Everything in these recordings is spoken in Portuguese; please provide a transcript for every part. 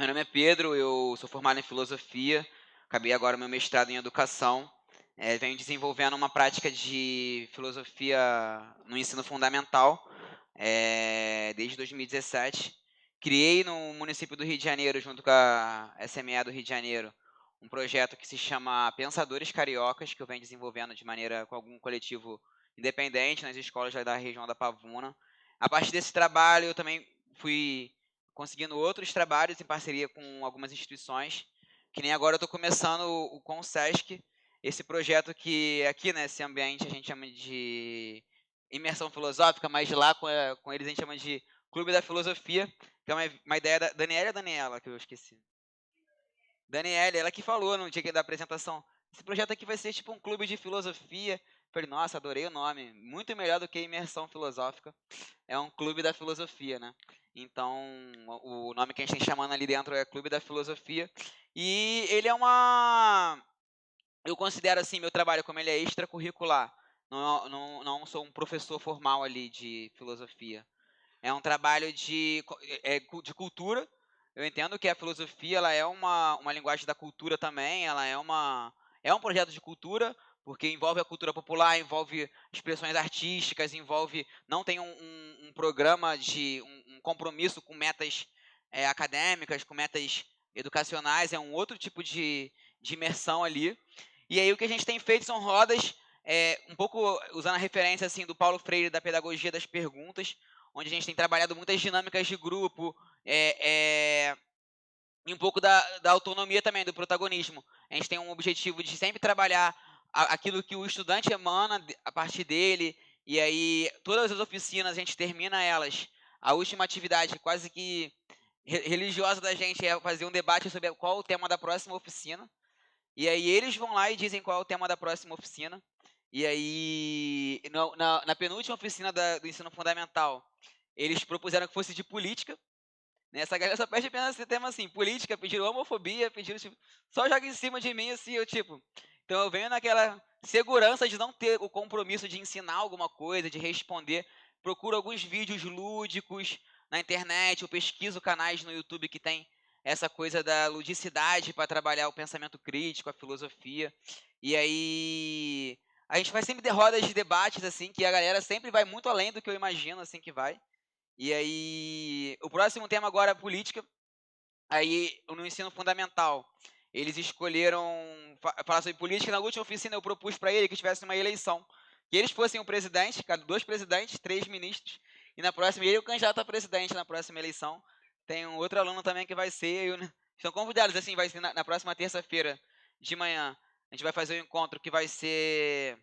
Meu nome é Pedro, eu sou formado em filosofia, acabei agora meu mestrado em educação. Venho desenvolvendo uma prática de filosofia no ensino fundamental, desde 2017. Criei no município do Rio de Janeiro, junto com a SME do Rio de Janeiro, um projeto que se chama Pensadores Cariocas, que eu venho desenvolvendo de maneira com algum coletivo independente nas escolas da região da Pavuna. A partir desse trabalho, eu também fui conseguindo outros trabalhos em parceria com algumas instituições, que nem agora eu estou começando com o SESC, esse projeto que aqui, nesse ambiente, a gente chama de imersão filosófica, mas lá com eles a gente chama de Clube da Filosofia, que é uma ideia da Daniela ou Daniela, que eu esqueci. Daniela, ela que falou no dia da apresentação. Esse projeto aqui vai ser tipo um clube de filosofia. Falei, nossa, adorei o nome. Muito melhor do que imersão filosófica. É um clube da filosofia, né? Então, o nome que a gente tem chamando ali dentro é Clube da Filosofia. E ele é uma. Eu considero assim meu trabalho como ele é extracurricular. Não sou um professor formal ali de filosofia. É um trabalho de cultura. Eu entendo que a filosofia ela é uma linguagem da cultura também, é um projeto de cultura, porque envolve a cultura popular, envolve expressões artísticas, envolve não tem um programa um compromisso com metas acadêmicas, com metas educacionais, é um outro tipo de imersão ali. E aí o que a gente tem feito são rodas, um pouco usando a referência assim do Paulo Freire da pedagogia das perguntas, onde a gente tem trabalhado muitas dinâmicas de grupo, e um pouco da autonomia também, do protagonismo. A gente tem um objetivo de sempre trabalhar aquilo que o estudante emana a partir dele, e aí todas as oficinas a gente termina elas. A última atividade quase que religiosa da gente é fazer um debate sobre qual o tema da próxima oficina. E aí eles vão lá e dizem qual é o tema da próxima oficina. E aí, na penúltima oficina do ensino fundamental, eles propuseram que fosse de política. Né? Essa galera só pede apenas esse tema assim, política, pediram homofobia, pediram tipo, só joga em cima de mim assim, eu tipo. Então eu venho naquela segurança de não ter o compromisso de ensinar alguma coisa, de responder. Procuro alguns vídeos lúdicos na internet, eu pesquiso canais no YouTube que tem essa coisa da ludicidade para trabalhar o pensamento crítico, a filosofia. E aí a gente vai sempre ter rodas de debates assim, que a galera sempre vai muito além do que eu imagino assim que vai. E aí, o próximo tema agora é política. Aí, no ensino fundamental, eles escolheram falar sobre política. Na última oficina, eu propus para ele que tivesse uma eleição. Que eles fossem o presidente, dois presidentes, três ministros. E na próxima, ele é o candidato a presidente na próxima eleição. Tem um outro aluno também que vai ser. Estão convidados, assim, vai ser na próxima terça-feira de manhã. A gente vai fazer um encontro que vai ser.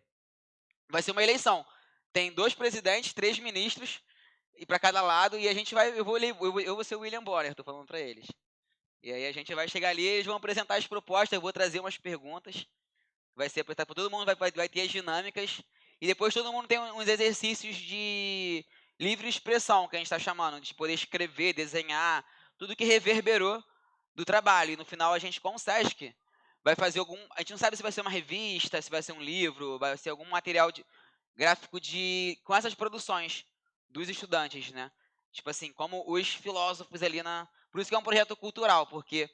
Vai ser uma eleição. Tem dois presidentes, três ministros e para cada lado, e a gente vai, eu vou ser o William Bonner, tô falando para eles. E aí a gente vai chegar ali, eles vão apresentar as propostas, eu vou trazer umas perguntas, vai ser apresentado para todo mundo, vai ter as dinâmicas, e depois todo mundo tem uns exercícios de livre expressão, que a gente está chamando, de poder escrever, desenhar, tudo que reverberou do trabalho. E no final a gente com o Sesc vai fazer a gente não sabe se vai ser uma revista, se vai ser um livro, vai ser algum material gráfico com essas produções dos estudantes, né? Tipo assim, como os filósofos ali na. Por isso que é um projeto cultural, porque,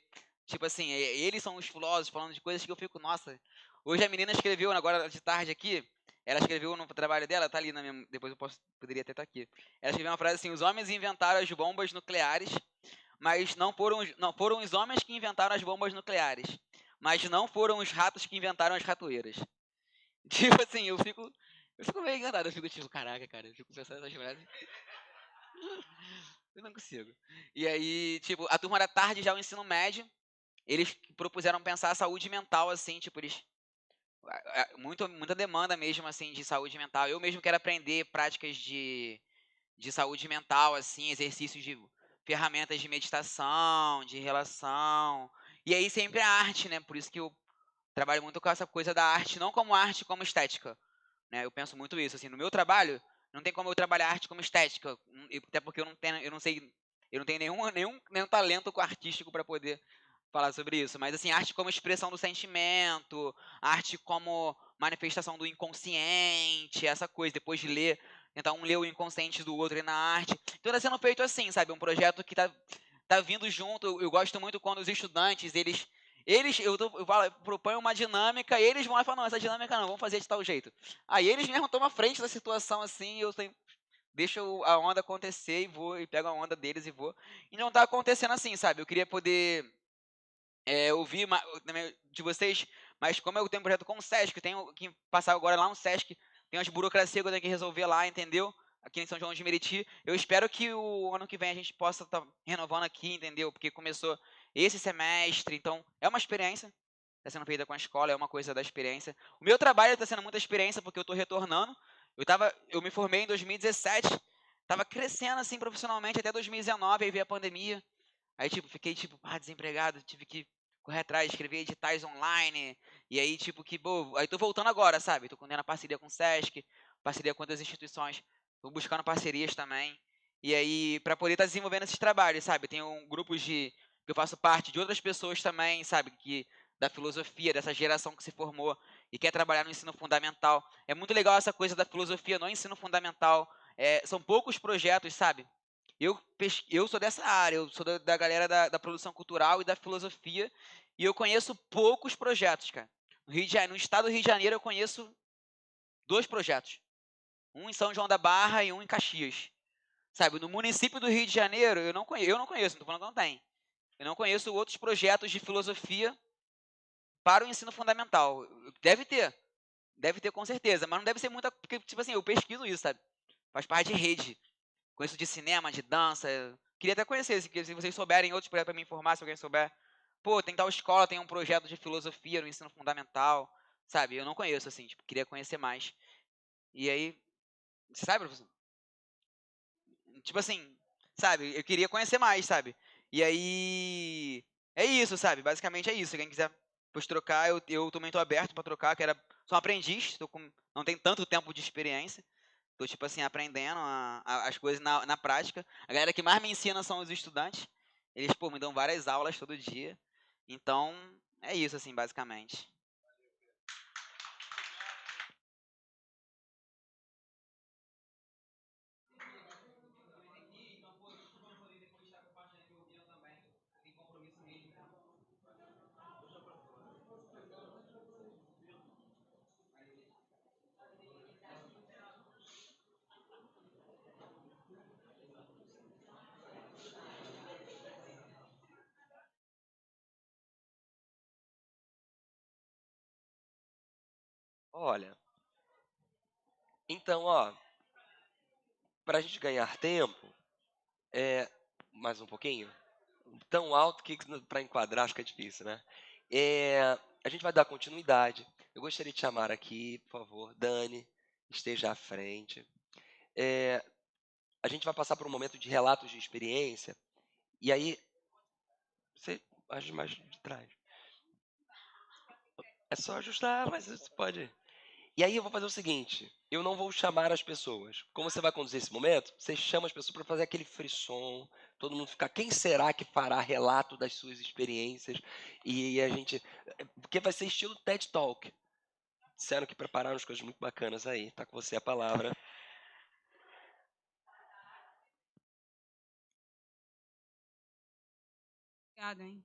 tipo assim, eles são os filósofos falando de coisas que eu fico, nossa. Hoje a menina escreveu, agora de tarde aqui, ela escreveu no trabalho dela, tá ali na minha, depois poderia até estar aqui. Ela escreveu uma frase assim: os homens inventaram as bombas nucleares, mas não foram os homens que inventaram as bombas nucleares, mas não foram os ratos que inventaram as ratoeiras. Tipo assim, eu fico meio encantado, eu fico tipo, caraca, cara, eu fico pensando nessas frases, eu não consigo. E aí, tipo, a turma da tarde já é o ensino médio, eles propuseram pensar a saúde mental, assim, tipo, muita demanda mesmo, assim, de saúde mental. Eu mesmo quero aprender práticas de saúde mental, assim, exercícios de ferramentas de meditação, de relação. E aí sempre a arte, né? Por isso que eu trabalho muito com essa coisa da arte, não como arte, como estética. Né? Eu penso muito isso, assim, no meu trabalho, não tem como eu trabalhar arte como estética, até porque eu não sei, eu não tenho nenhum talento artístico para poder falar sobre isso, mas assim, arte como expressão do sentimento, arte como manifestação do inconsciente, essa coisa, depois de ler, tentar um ler o inconsciente do outro na arte. Então está sendo feito assim, sabe, um projeto que está tá vindo junto. Eu gosto muito quando os estudantes, eu proponho uma dinâmica, e eles vão lá e falam, não, essa dinâmica não, vamos fazer de tal jeito. Aí eles mesmo tomam a frente da situação assim, deixo a onda acontecer e vou, e pego a onda deles e vou. E não tá acontecendo assim, sabe? Eu queria poder ouvir de vocês, mas como eu tenho um projeto com o Sesc, eu tenho que passar agora lá no Sesc, tem umas burocracias que eu tenho que resolver lá, entendeu? Aqui em São João de Meriti. Eu espero que o ano que vem a gente possa estar renovando aqui, entendeu? Porque começou esse semestre, então é uma experiência. Está sendo feita com a escola, é uma coisa da experiência. O meu trabalho está sendo muita experiência, porque eu estou retornando. Eu me formei em 2017, estava crescendo assim profissionalmente até 2019, aí veio a pandemia. Aí, tipo, fiquei, tipo, desempregado, tive que correr atrás, escrever editais online, e aí, tipo, aí tô voltando agora, sabe? Tô tendo a parceria com o Sesc, parceria com outras instituições, tô buscando parcerias também, e aí, para poder estar desenvolvendo esses trabalhos, sabe? Tenho grupos que eu faço parte de outras pessoas também, sabe? Da filosofia, dessa geração que se formou e quer trabalhar no ensino fundamental. É muito legal essa coisa da filosofia no ensino fundamental, são poucos projetos, sabe? Eu sou dessa área, eu sou da galera da produção cultural e da filosofia, e eu conheço poucos projetos, cara. No estado do Rio de Janeiro eu conheço 2 projetos. Um em São João da Barra e um em Caxias. Sabe, no município do Rio de Janeiro eu não conheço, não tô falando que não tem. Eu não conheço outros projetos de filosofia para o ensino fundamental. Deve ter com certeza, mas não deve ser muita, porque, tipo assim, eu pesquiso isso, sabe? Faz parte de rede. Conheço de cinema, de dança. Queria até conhecer, se vocês souberem outros projetos para me informar, se alguém souber. Pô, tem tal escola, tem um projeto de filosofia no ensino fundamental, sabe? Eu não conheço, assim, tipo, queria conhecer mais. E aí, você sabe, professor? Tipo assim, sabe? Eu queria conhecer mais, sabe? E aí, é isso, sabe? Basicamente é isso. Se alguém quiser depois trocar, eu também tô aberto para trocar, sou um aprendiz, não tenho tanto tempo de experiência. Tô, tipo assim, aprendendo as coisas na prática. A galera que mais me ensina são os estudantes. Eles, pô, me dão várias aulas todo dia. Então, é isso, assim, basicamente. Olha, então, ó, para a gente ganhar tempo, é, mais um pouquinho, tão alto que para enquadrar acho que é difícil, né? A gente vai dar continuidade. Eu gostaria de chamar aqui, por favor, Dani, esteja à frente. É, a gente vai passar por um momento de relatos de experiência, e aí, você age mais de trás. É só ajustar, mas você pode. E aí eu vou fazer o seguinte, eu não vou chamar as pessoas. Como você vai conduzir esse momento, você chama as pessoas para fazer aquele frisson, todo mundo ficar, quem será que fará relato das suas experiências? E a gente, porque vai ser estilo TED Talk. Disseram que prepararam as coisas muito bacanas aí, tá com você a palavra. Obrigada, hein?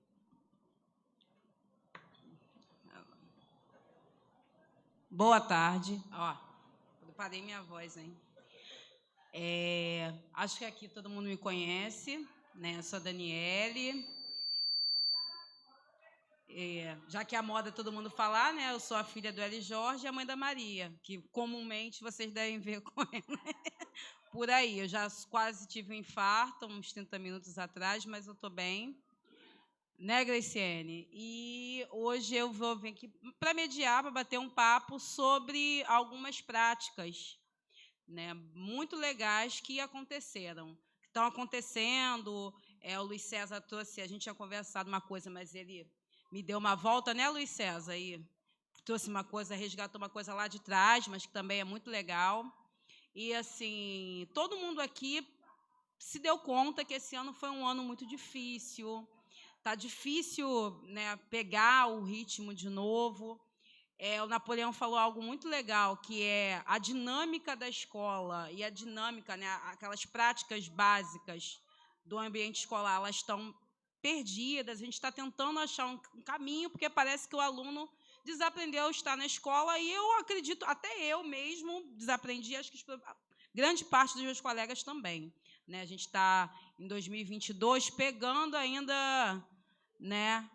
Boa tarde. Ó, eu parei minha voz, hein? Acho que aqui todo mundo me conhece, né? Eu sou a Daniele. Já que a moda é todo mundo falar, né? Eu sou a filha do L. Jorge e a mãe da Maria, que comumente vocês devem ver com ela por aí. Eu já quase tive um infarto uns 30 minutos atrás, mas eu estou bem. Né, Graciane? E hoje eu vou vir aqui para mediar, para bater um papo sobre algumas práticas, né, muito legais que aconteceram, que estão acontecendo. O Luiz César trouxe, a gente tinha conversado uma coisa, mas ele me deu uma volta, né, Luiz César? E trouxe uma coisa, resgatou uma coisa lá de trás, mas que também é muito legal. E, assim, todo mundo aqui se deu conta que esse ano foi um ano muito difícil. Tá difícil, né, pegar o ritmo de novo. O Napoleão falou algo muito legal, que é a dinâmica da escola e a dinâmica, né, aquelas práticas básicas do ambiente escolar, elas estão perdidas. A gente está tentando achar um caminho, porque parece que o aluno desaprendeu a estar na escola, e eu acredito, até eu mesmo desaprendi, acho que grande parte dos meus colegas também. Né? A gente está em 2022 pegando ainda, né,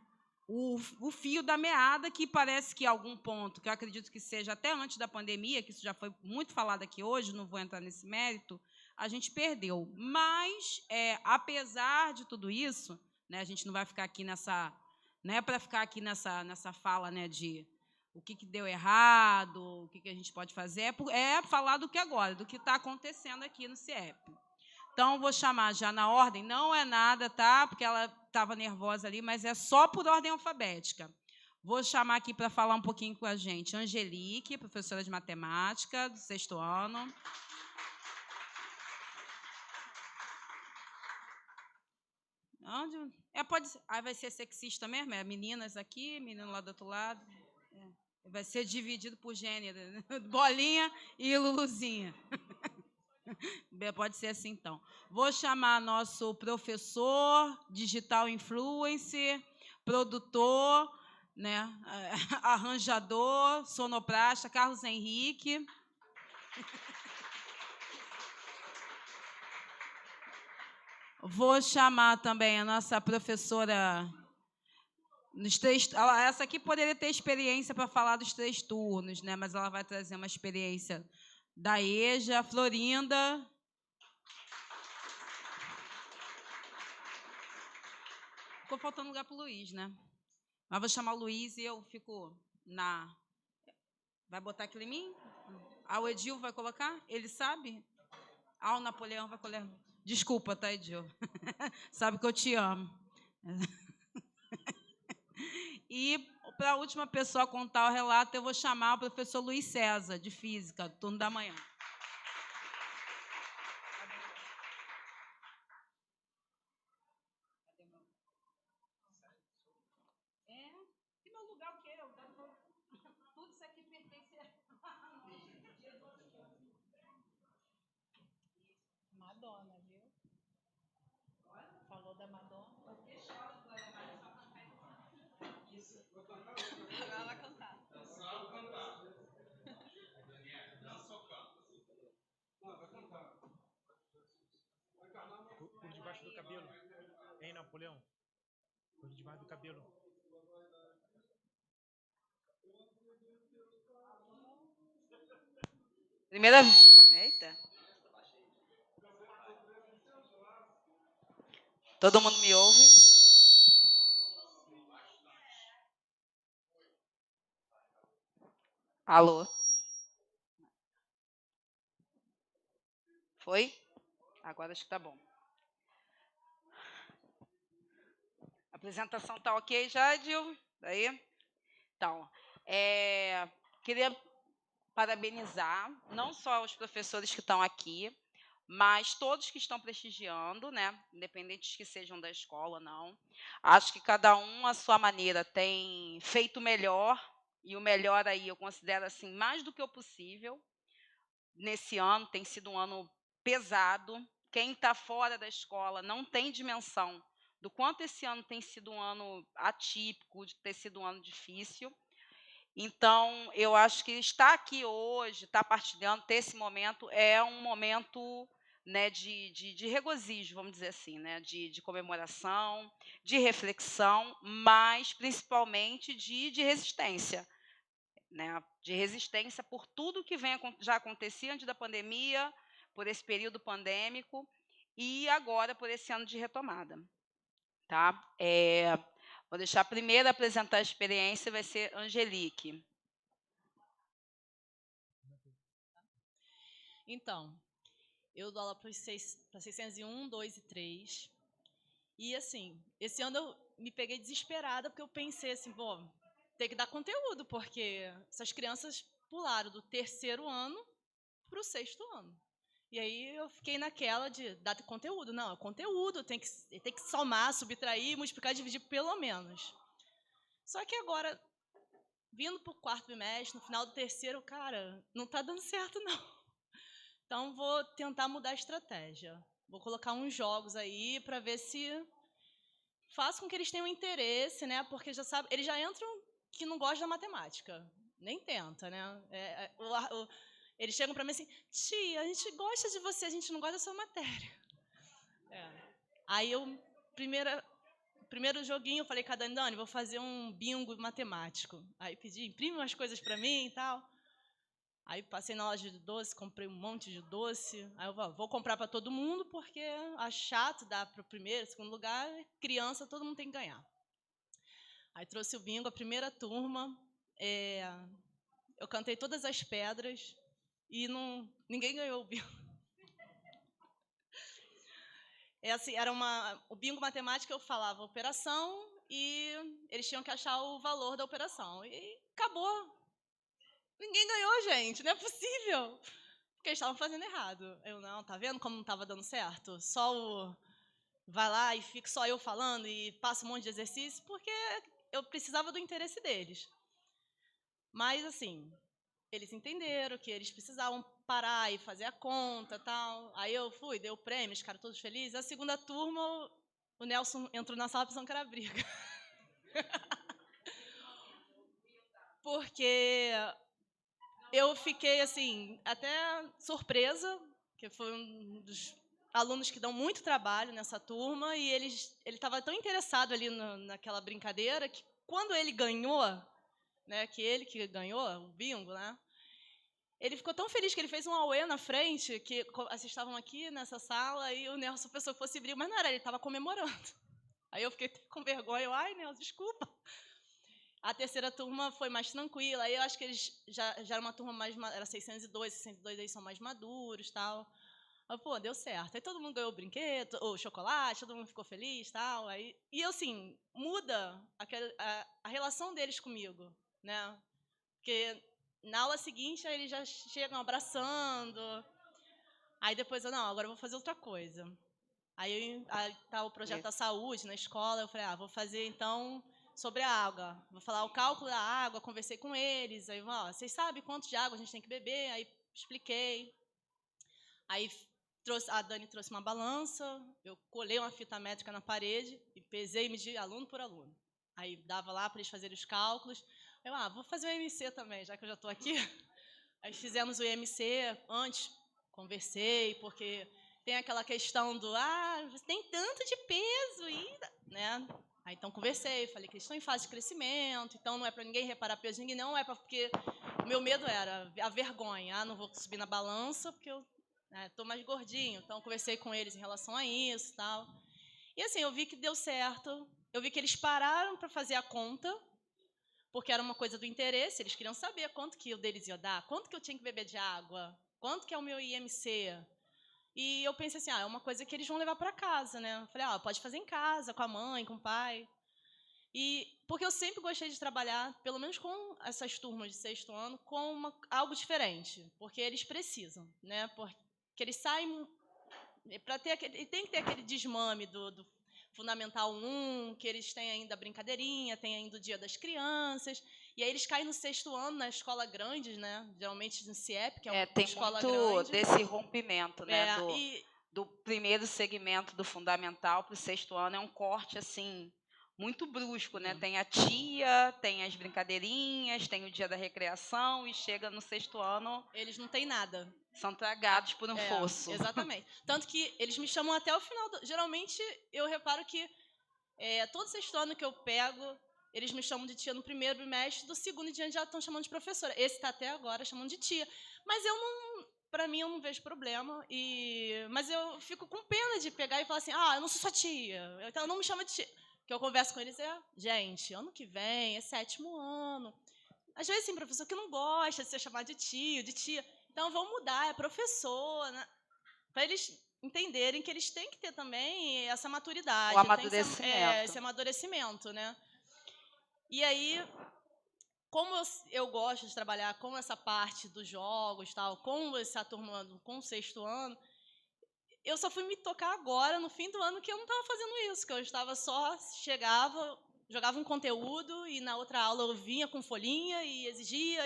o fio da meada, que parece que algum ponto, que eu acredito que seja até antes da pandemia, que isso já foi muito falado aqui hoje, não vou entrar nesse mérito, a gente perdeu. Mas, apesar de tudo isso, né, a gente não vai ficar aqui nessa... Não é para ficar aqui nessa fala, né, de o que deu errado, o que a gente pode fazer, é falar do que agora, do que está acontecendo aqui no CIEP. Então, vou chamar já na ordem, não é nada, tá? Porque ela estava nervosa ali, mas é só por ordem alfabética. Vou chamar aqui para falar um pouquinho com a gente Angelique, professora de matemática do 6º ano. Onde? Pode ser. Vai ser sexista mesmo? Meninas aqui, menino lá do outro lado. Vai ser dividido por gênero, né? Bolinha e Luluzinha. Pode ser assim, então. Vou chamar nosso professor, digital influencer, produtor, né, arranjador, sonoplasta, Carlos Henrique. Vou chamar também a nossa professora... Essa aqui poderia ter experiência para falar dos 3 turnos, né? Mas ela vai trazer uma experiência da EJA, Florinda. Ficou faltando lugar para o Luiz, né? Mas vou chamar o Luiz e eu fico na... Vai botar aquilo em mim? O Edil vai colocar? Ele sabe? O Napoleão vai colocar. Desculpa, tá, Edil? Sabe que eu te amo. E, para a última pessoa a contar o relato, eu vou chamar o professor Luiz César, de Física, turno da manhã. E meu lugar o quê? Tudo isso aqui pertence a Madonna, viu? Falou da Madonna. Agora vai cantar. Por debaixo do cabelo. Hein, Napoleão? Por debaixo do cabelo. Primeira... Eita. Todo mundo me ouve? Alô? Foi? Agora acho que tá bom. A apresentação tá ok já, Edil? Daí? Então, queria parabenizar não só os professores que estão aqui, mas todos que estão prestigiando, né? Independentes que sejam da escola ou não. Acho que cada um, à sua maneira, tem feito o melhor, e o melhor aí eu considero assim, mais do que o possível. Nesse ano tem sido um ano pesado. Quem está fora da escola não tem dimensão do quanto esse ano tem sido um ano atípico, de ter sido um ano difícil. Então, eu acho que estar aqui hoje, estar partilhando, ter esse momento, é um momento, né, de regozijo, vamos dizer assim, né, de comemoração, de reflexão, mas principalmente de resistência. Né, de resistência por tudo que já acontecia antes da pandemia, por esse período pandêmico e agora por esse ano de retomada. Tá? Vou deixar a primeira a apresentar a experiência, vai ser Angelique. Então, eu dou aula para 601, 2 e 3. E, assim, esse ano eu me peguei desesperada, porque eu pensei assim, pô, tem que dar conteúdo, porque essas crianças pularam do 3º ano para o 6º ano. E aí eu fiquei naquela de dar conteúdo. Não, é conteúdo, tem que somar, subtrair, multiplicar, dividir pelo menos. Só que agora, vindo para o 4º bimestre, no final do 3º, cara, não está dando certo, não. Então, vou tentar mudar a estratégia. vou colocar uns jogos aí para ver se faço com que eles tenham interesse, né? Porque já sabe, eles já entram que não gostam da matemática, nem tenta, né? Eles chegam para mim assim, tia, a gente gosta de você, a gente não gosta da sua matéria. Aí primeiro joguinho, eu falei com a Dani, vou fazer um bingo matemático. Aí pedi, imprime umas coisas para mim e tal. Aí passei na loja de doce, comprei um monte de doce. Aí eu vou comprar para todo mundo, porque acho chato dar para o primeiro, segundo lugar. Criança, todo mundo tem que ganhar. Aí trouxe o bingo, a primeira turma. Eu cantei todas as pedras e ninguém ganhou o bingo. Assim, o bingo matemático, eu falava operação e eles tinham que achar o valor da operação. E acabou. Ninguém ganhou, gente, não é possível. Porque eles estavam fazendo errado. Eu, não, tá vendo como não estava dando certo? Vai lá e fica só eu falando e passa um monte de exercício, porque eu precisava do interesse deles. Mas, assim, eles entenderam que eles precisavam parar e fazer a conta, tal. Aí eu fui, dei o prêmio, os caras todos felizes. A segunda turma, o Nelson entrou na sala pensando que era briga. Porque eu fiquei, assim, até surpresa, que foi um dos alunos que dão muito trabalho nessa turma, e ele estava tão interessado ali naquela brincadeira que quando ele ganhou, né, que ganhou o bingo, né, ele ficou tão feliz que ele fez um auê na frente, que vocês estavam aqui nessa sala, e o Nelson pensou que fosse briga, mas não era, ele estava comemorando. Aí eu fiquei com vergonha, ai, Nelson, desculpa. A terceira turma foi mais tranquila, aí eu acho que eles já era uma turma mais, era 602 aí são mais maduros, tal. Aí, pô, deu certo. Aí todo mundo ganhou o brinquedo, o chocolate, todo mundo ficou feliz, tal. Aí, e assim, muda a relação deles comigo, né? Porque na aula seguinte eles já chegam abraçando. Aí depois eu, não, agora eu vou fazer outra coisa. Aí tá o projeto da saúde na escola, eu falei, vou fazer então sobre a água. Vou falar o cálculo da água, conversei com eles. Aí, vocês sabem quanto de água a gente tem que beber? Aí expliquei. Aí a Dani trouxe uma balança, eu colei uma fita métrica na parede e pesei e medi aluno por aluno. Aí dava lá para eles fazerem os cálculos. Eu, vou fazer o IMC também, já que eu já estou aqui. Aí fizemos o IMC antes, conversei, porque tem aquela questão do, você tem tanto de peso, né? Aí então conversei, falei que eles estão em fase de crescimento, então não é para ninguém reparar peso de ninguém, não é porque o meu medo era a vergonha, não vou subir na balança porque eu estou mais gordinho, então conversei com eles em relação a isso, tal. E assim, eu vi que deu certo, eu vi que eles pararam para fazer a conta, porque era uma coisa do interesse, eles queriam saber quanto que o deles ia dar, quanto que eu tinha que beber de água, quanto que é o meu IMC. E eu pensei assim, é uma coisa que eles vão levar para casa, né? Eu falei, pode fazer em casa, com a mãe, com o pai. E porque eu sempre gostei de trabalhar, pelo menos com essas turmas de sexto ano, com algo diferente, porque eles precisam, né? Porque eles saem tem que ter aquele desmame do Fundamental 1, que eles têm ainda a brincadeirinha, tem ainda o Dia das Crianças, e aí eles caem no sexto ano na escola grande, né? Geralmente no CIEP, que é uma escola grande. Tem muito desse rompimento, né? Do primeiro segmento do fundamental para o sexto ano, é um corte, assim, muito brusco, né? Tem a tia, tem as brincadeirinhas, tem o dia da recreação, e chega no sexto ano... Eles não têm nada. São tragados por um fosso. Exatamente. Tanto que eles me chamam até o final. Geralmente, eu reparo que todo sexto ano que eu pego, eles me chamam de tia no primeiro bimestre, do segundo dia já estão chamando de professora. Esse está até agora chamando de tia. Mas para mim, eu não vejo problema. Mas eu fico com pena de pegar e falar assim, eu não sou sua tia, então não me chama de tia. O que eu converso com eles gente, ano que vem é 7º ano. Às vezes tem professor que não gosta de ser chamado de tio, de tia. Então, vamos mudar, é professor, né? Para eles entenderem que eles têm que ter também essa maturidade. O amadurecimento. Esse amadurecimento, né? E aí, como eu gosto de trabalhar com essa parte dos jogos, tal, com essa turma, com o sexto ano, eu só fui me tocar agora, no fim do ano, que eu não estava fazendo isso, que eu estava chegava, jogava um conteúdo e na outra aula eu vinha com folhinha e exigia,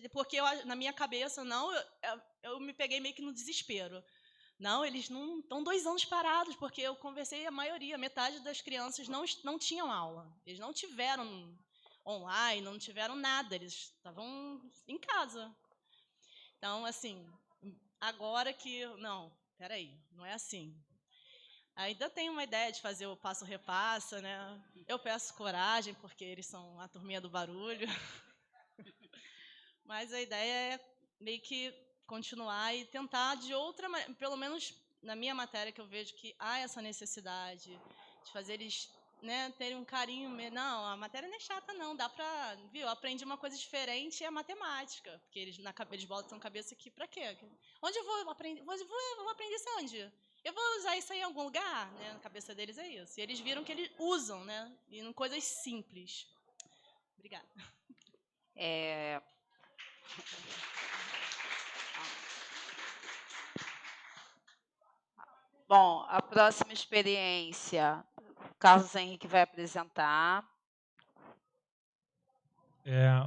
porque na minha cabeça, eu me peguei meio que no desespero. Não, eles não estão 2 anos parados, porque eu conversei, a maioria, metade das crianças não tinham aula. Eles não tiveram online, não tiveram nada, eles estavam em casa. Então, assim, agora que... Não, peraí, não é assim. Ainda tenho uma ideia de fazer o passo-repassa, né? Eu peço coragem, porque eles são a turminha do barulho. Mas a ideia é meio que continuar e tentar de outra maneira, pelo menos na minha matéria, que eu vejo que há essa necessidade de fazer eles, né, terem um carinho. Não, a matéria não é chata, não. Dá pra... Viu? Eu aprendi uma coisa diferente, é a matemática. Porque eles botam a cabeça aqui pra quê? Onde eu vou aprender? Vou aprender isso onde? Eu vou usar isso aí em algum lugar? Né? Na cabeça deles é isso. E eles viram que eles usam, né? E em coisas simples. Obrigada. Bom, a próxima experiência, Carlos Henrique vai apresentar.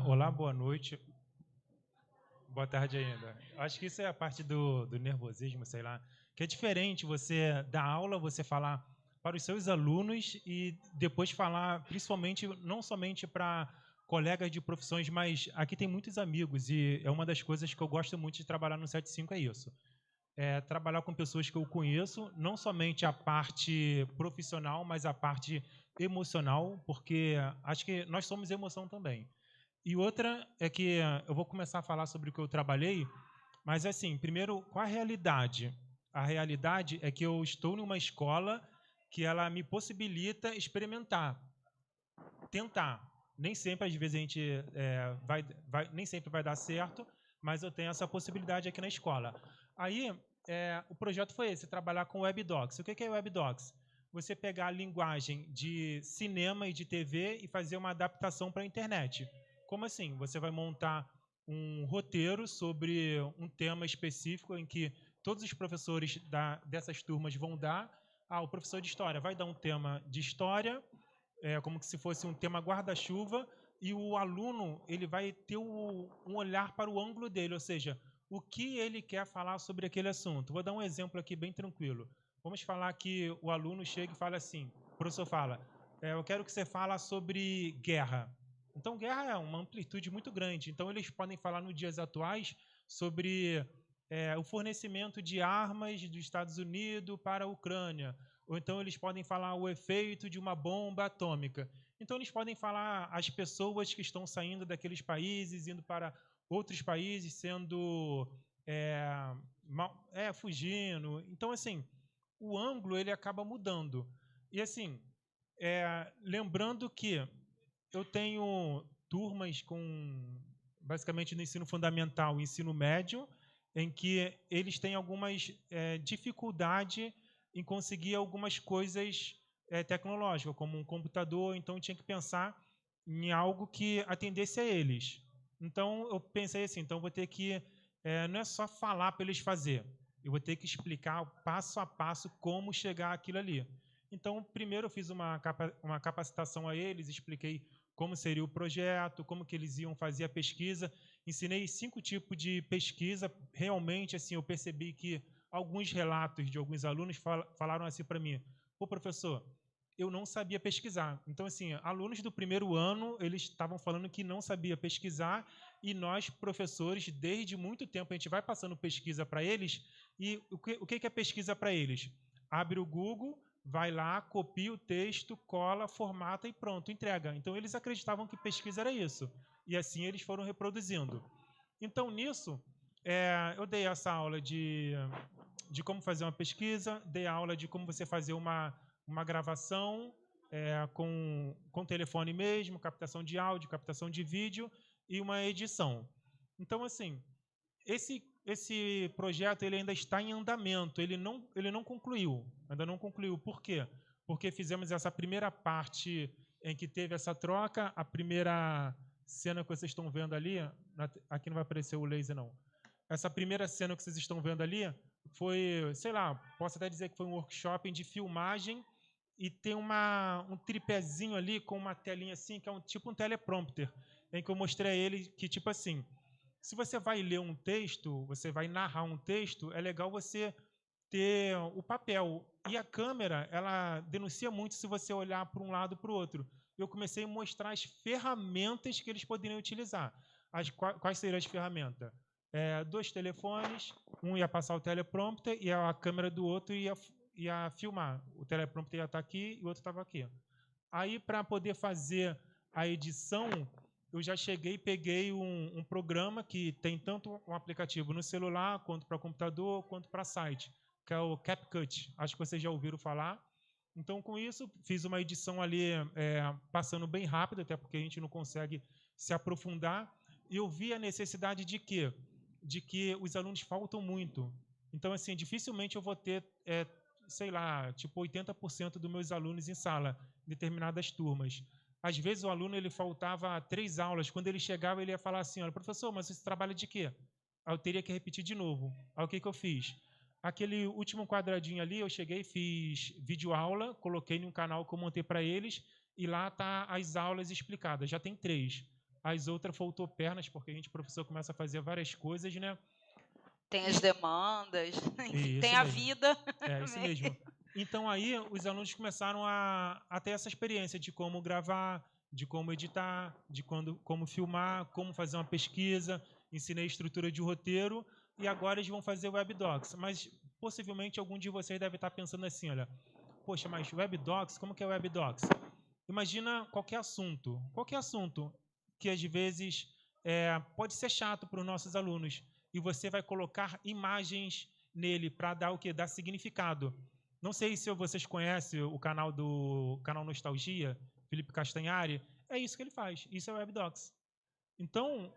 Olá, boa noite. Boa tarde ainda. Acho que isso é a parte do nervosismo, sei lá, que é diferente você dar aula, você falar para os seus alunos e depois falar, principalmente, não somente para colegas de profissões, mas aqui tem muitos amigos e é uma das coisas que eu gosto muito de trabalhar no 75, é isso. Trabalhar com pessoas que eu conheço, não somente a parte profissional, mas a parte emocional, porque acho que nós somos emoção também. E outra é que eu vou começar a falar sobre o que eu trabalhei, mas assim, primeiro, qual a realidade? A realidade é que eu estou numa escola que ela me possibilita experimentar, tentar. Nem sempre, às vezes, a gente nem sempre vai dar certo, mas eu tenho essa possibilidade aqui na escola. Aí, o projeto foi esse, trabalhar com WebDocs. O que é WebDocs? Você pegar a linguagem de cinema e de TV e fazer uma adaptação para a internet. Como assim? Você vai montar um roteiro sobre um tema específico em que todos os professores dessas turmas vão dar. O professor de história vai dar um tema de história, como se fosse um tema guarda-chuva, e o aluno ele vai ter um olhar para o ângulo dele, ou seja, o que ele quer falar sobre aquele assunto. Vou dar um exemplo aqui bem tranquilo. Vamos falar que o aluno chega e fala assim, o professor fala, eu quero que você fale sobre guerra. Então, guerra é uma amplitude muito grande. Então, eles podem falar nos dias atuais sobre o fornecimento de armas dos Estados Unidos para a Ucrânia. Ou então, eles podem falar o efeito de uma bomba atômica. Então, eles podem falar as pessoas que estão saindo daqueles países, indo para outros países, sendo fugindo. Então, assim, o ângulo ele acaba mudando. E, assim, lembrando que eu tenho turmas basicamente no ensino fundamental e ensino médio, em que eles têm algumas dificuldade em conseguir algumas coisas tecnológicas, como um computador, então eu tinha que pensar em algo que atendesse a eles. Então eu pensei assim, então eu vou ter que, não é só falar para eles fazer, eu vou ter que explicar passo a passo como chegar àquilo ali. Então, primeiro eu fiz uma capacitação a eles, expliquei como seria o projeto, como que eles iam fazer a pesquisa. Ensinei 5 tipos de pesquisa. Realmente, assim, eu percebi que alguns relatos de alguns alunos falaram assim para mim, pô, professor, eu não sabia pesquisar. Então, assim, alunos do primeiro ano, eles estavam falando que não sabia pesquisar e nós, professores, desde muito tempo, a gente vai passando pesquisa para eles e o que é pesquisa para eles? Abre o Google, vai lá, copia o texto, cola, formata e pronto, entrega. Então, eles acreditavam que pesquisa era isso. E assim eles foram reproduzindo. Então, nisso, eu dei essa aula de como fazer uma pesquisa, dei a aula de como você fazer uma gravação com telefone mesmo, captação de áudio, captação de vídeo e uma edição. Então, assim, esse projeto ele ainda está em andamento, ele não concluiu, ainda não concluiu. Por quê? Porque fizemos essa primeira parte em que teve essa troca, a primeira cena que vocês estão vendo ali, aqui não vai aparecer o laser não, essa primeira cena que vocês estão vendo ali foi, sei lá, posso até dizer que foi um workshop de filmagem e tem um tripézinho ali com uma telinha assim, que é tipo um teleprompter, em que eu mostrei a ele que, tipo assim, se você vai ler um texto, você vai narrar um texto, é legal você ter o papel. E a câmera, ela denuncia muito se você olhar para um lado ou para o outro. Eu comecei a mostrar as ferramentas que eles poderiam utilizar. Quais seriam as ferramentas? 2 telefones, um ia passar o teleprompter e a câmera do outro ia filmar. O teleprompter ia estar aqui e o outro estava aqui. Aí, para poder fazer a edição, eu já cheguei e peguei um programa que tem tanto um aplicativo no celular, quanto para computador, quanto para site, que é o CapCut. Acho que vocês já ouviram falar. Então, com isso, fiz uma edição ali passando bem rápido, até porque a gente não consegue se aprofundar. E eu vi a necessidade de quê? De que os alunos faltam muito. Então, assim, dificilmente eu vou ter, sei lá, tipo 80% dos meus alunos em sala, em determinadas turmas. Às vezes o aluno ele faltava 3 aulas. Quando ele chegava, ele ia falar assim, olha, professor, mas você trabalha de quê? Aí eu teria que repetir de novo. Aí o que eu fiz? Aquele último quadradinho ali, eu cheguei, fiz videoaula, coloquei em um canal que eu montei para eles, e lá está as aulas explicadas. Já tem 3. As outras faltou pernas, porque a gente, professor, começa a fazer várias coisas, né? Tem as demandas, enfim, tem a vida. É, isso mesmo. Então, aí, os alunos começaram a ter essa experiência de como gravar, de como editar, de como filmar, como fazer uma pesquisa, ensinei estrutura de roteiro, e agora eles vão fazer WebDocs. Mas, possivelmente, algum de vocês deve estar pensando assim, olha, poxa, mas WebDocs, como que é WebDocs? Imagina qualquer assunto que, às vezes, pode ser chato para os nossos alunos, e você vai colocar imagens nele para dar o quê? Dar significado. Não sei se vocês conhecem o canal Nostalgia, Felipe Castanhari. É isso que ele faz. Isso é o WebDocs. Então,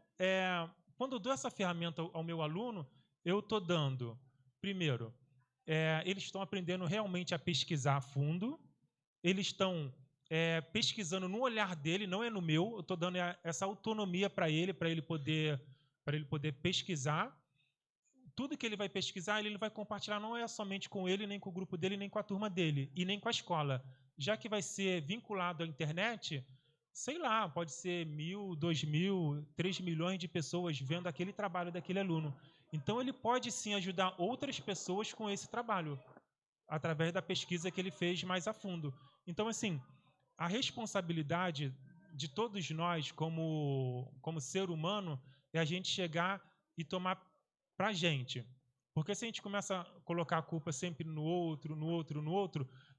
quando eu dou essa ferramenta ao meu aluno, eu estou dando, primeiro, eles estão aprendendo realmente a pesquisar a fundo, eles estão pesquisando no olhar dele, não é no meu, eu estou dando essa autonomia para ele poder pesquisar. Tudo que ele vai pesquisar, ele vai compartilhar, não é somente com ele, nem com o grupo dele, nem com a turma dele, e nem com a escola. Já que vai ser vinculado à internet, sei lá, pode ser 1.000, 2.000, 3 milhões de pessoas vendo aquele trabalho daquele aluno. Então, ele pode, sim, ajudar outras pessoas com esse trabalho, através da pesquisa que ele fez mais a fundo. Então, assim, a responsabilidade de todos nós, como ser humano, é a gente chegar e tomar para a gente. Porque se a gente começa a colocar a culpa sempre no outro,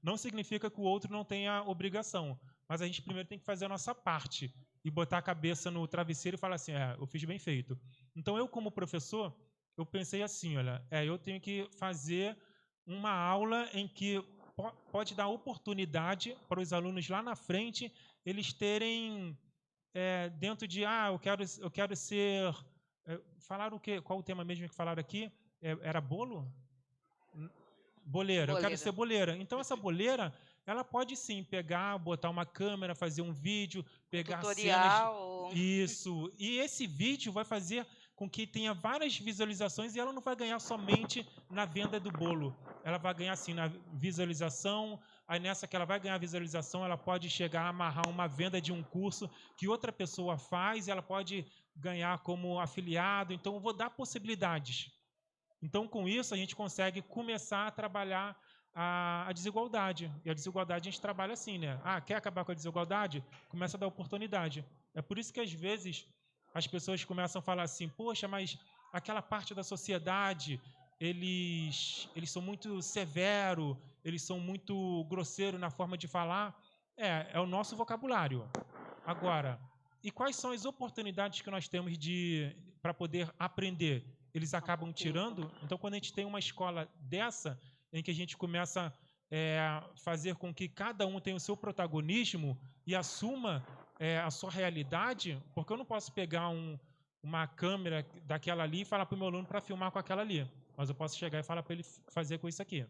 não significa que o outro não tenha obrigação. Mas a gente primeiro tem que fazer a nossa parte e botar a cabeça no travesseiro e falar assim, eu fiz bem feito. Então, eu, como professor, eu pensei assim, olha, eu tenho que fazer uma aula em que pode dar oportunidade para os alunos lá na frente, eles terem dentro de, eu quero ser... falaram o quê? Qual o tema mesmo que falaram aqui? Era bolo? Boleira. Eu quero ser boleira. Então, essa boleira, ela pode sim pegar, botar uma câmera, fazer um vídeo, pegar tutorial. Cenas. Isso. E esse vídeo vai fazer com que tenha várias visualizações e ela não vai ganhar somente na venda do bolo. Ela vai ganhar, assim, na visualização. Aí, nessa que ela vai ganhar visualização, ela pode chegar a amarrar uma venda de um curso que outra pessoa faz e ela pode ganhar como afiliado. Então, eu vou dar possibilidades. Então, com isso, a gente consegue começar a trabalhar a desigualdade. E a desigualdade a gente trabalha assim, né? Quer acabar com a desigualdade? Começa a dar oportunidade. É por isso que, às vezes, as pessoas começam a falar assim, poxa, mas aquela parte da sociedade, eles são muito severos, eles são muito grosseiros na forma de falar. É o nosso vocabulário. Agora, e quais são as oportunidades que nós temos para poder aprender? Eles acabam tirando. Então, quando a gente tem uma escola dessa, em que a gente começa a fazer com que cada um tenha o seu protagonismo e assuma a sua realidade, porque eu não posso pegar uma câmera daquela ali e falar para o meu aluno para filmar com aquela ali, mas eu posso chegar e falar para ele fazer com isso aqui.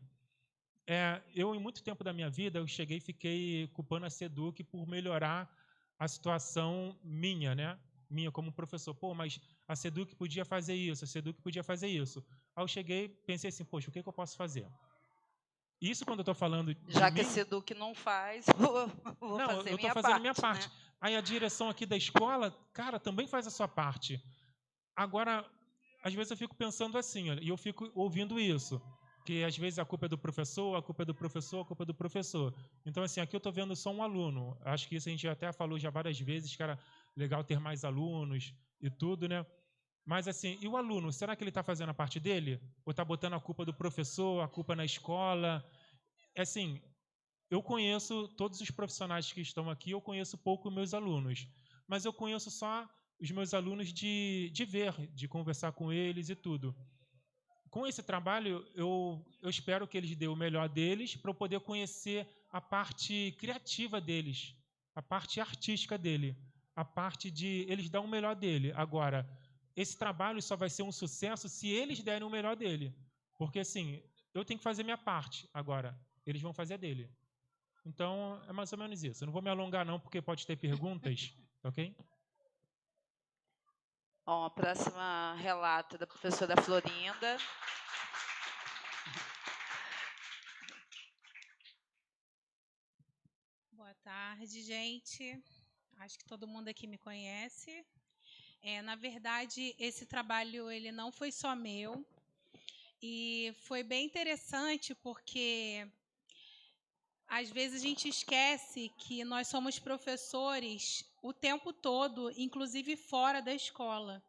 Eu, em muito tempo da minha vida, eu cheguei e fiquei culpando a SEDUC por melhorar a situação minha, né? Minha como professor. Pô, mas a SEDUC podia fazer isso, a SEDUC podia fazer isso. Aí eu cheguei, pensei assim, poxa, o que eu posso fazer? Isso quando eu estou falando de Já mim, que a SEDUC não faz, vou não, fazer eu estou minha fazendo parte, minha parte. Né? Aí a direção aqui da escola, cara, também faz a sua parte. Agora, às vezes eu fico pensando assim, olha, e eu fico ouvindo isso. que às vezes a culpa é do professor, a culpa é do professor, a culpa é do professor. Então, assim, aqui eu estou vendo só um aluno. Acho que isso a gente até falou já várias vezes, que era legal ter mais alunos e tudo, né? Mas, assim, e o aluno, será que ele está fazendo a parte dele? Ou está botando a culpa do professor, a culpa na escola? Assim, eu conheço todos os profissionais que estão aqui, eu conheço pouco meus alunos, mas eu conheço só os meus alunos de ver, de conversar com eles e tudo. Com esse trabalho, eu espero que eles dêem o melhor deles para eu poder conhecer a parte criativa deles, a parte artística dele, a parte de eles dar o melhor dele. Agora, esse trabalho só vai ser um sucesso se eles derem o melhor dele. Porque, assim, eu tenho que fazer minha parte. Agora, eles vão fazer a dele. Então, é mais ou menos isso. Eu não vou me alongar, não, porque pode ter perguntas, ok? Bom, a próxima relato da professora Florinda. Boa tarde, gente. Acho que todo mundo aqui me conhece. Na verdade, esse trabalho ele não foi só meu. E foi bem interessante porque às vezes a gente esquece que nós somos professores o tempo todo, inclusive fora da escola,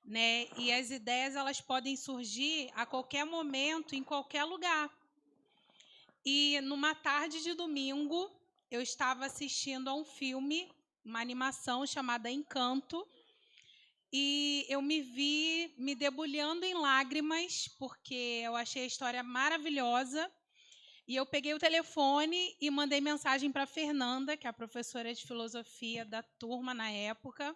né? E as ideias elas podem surgir a qualquer momento, em qualquer lugar. E numa tarde de domingo, eu estava assistindo a um filme, uma animação chamada Encanto, e eu me vi me debulhando em lágrimas, porque eu achei a história maravilhosa. E eu peguei o telefone e mandei mensagem para a Fernanda, que é a professora de filosofia da turma na época,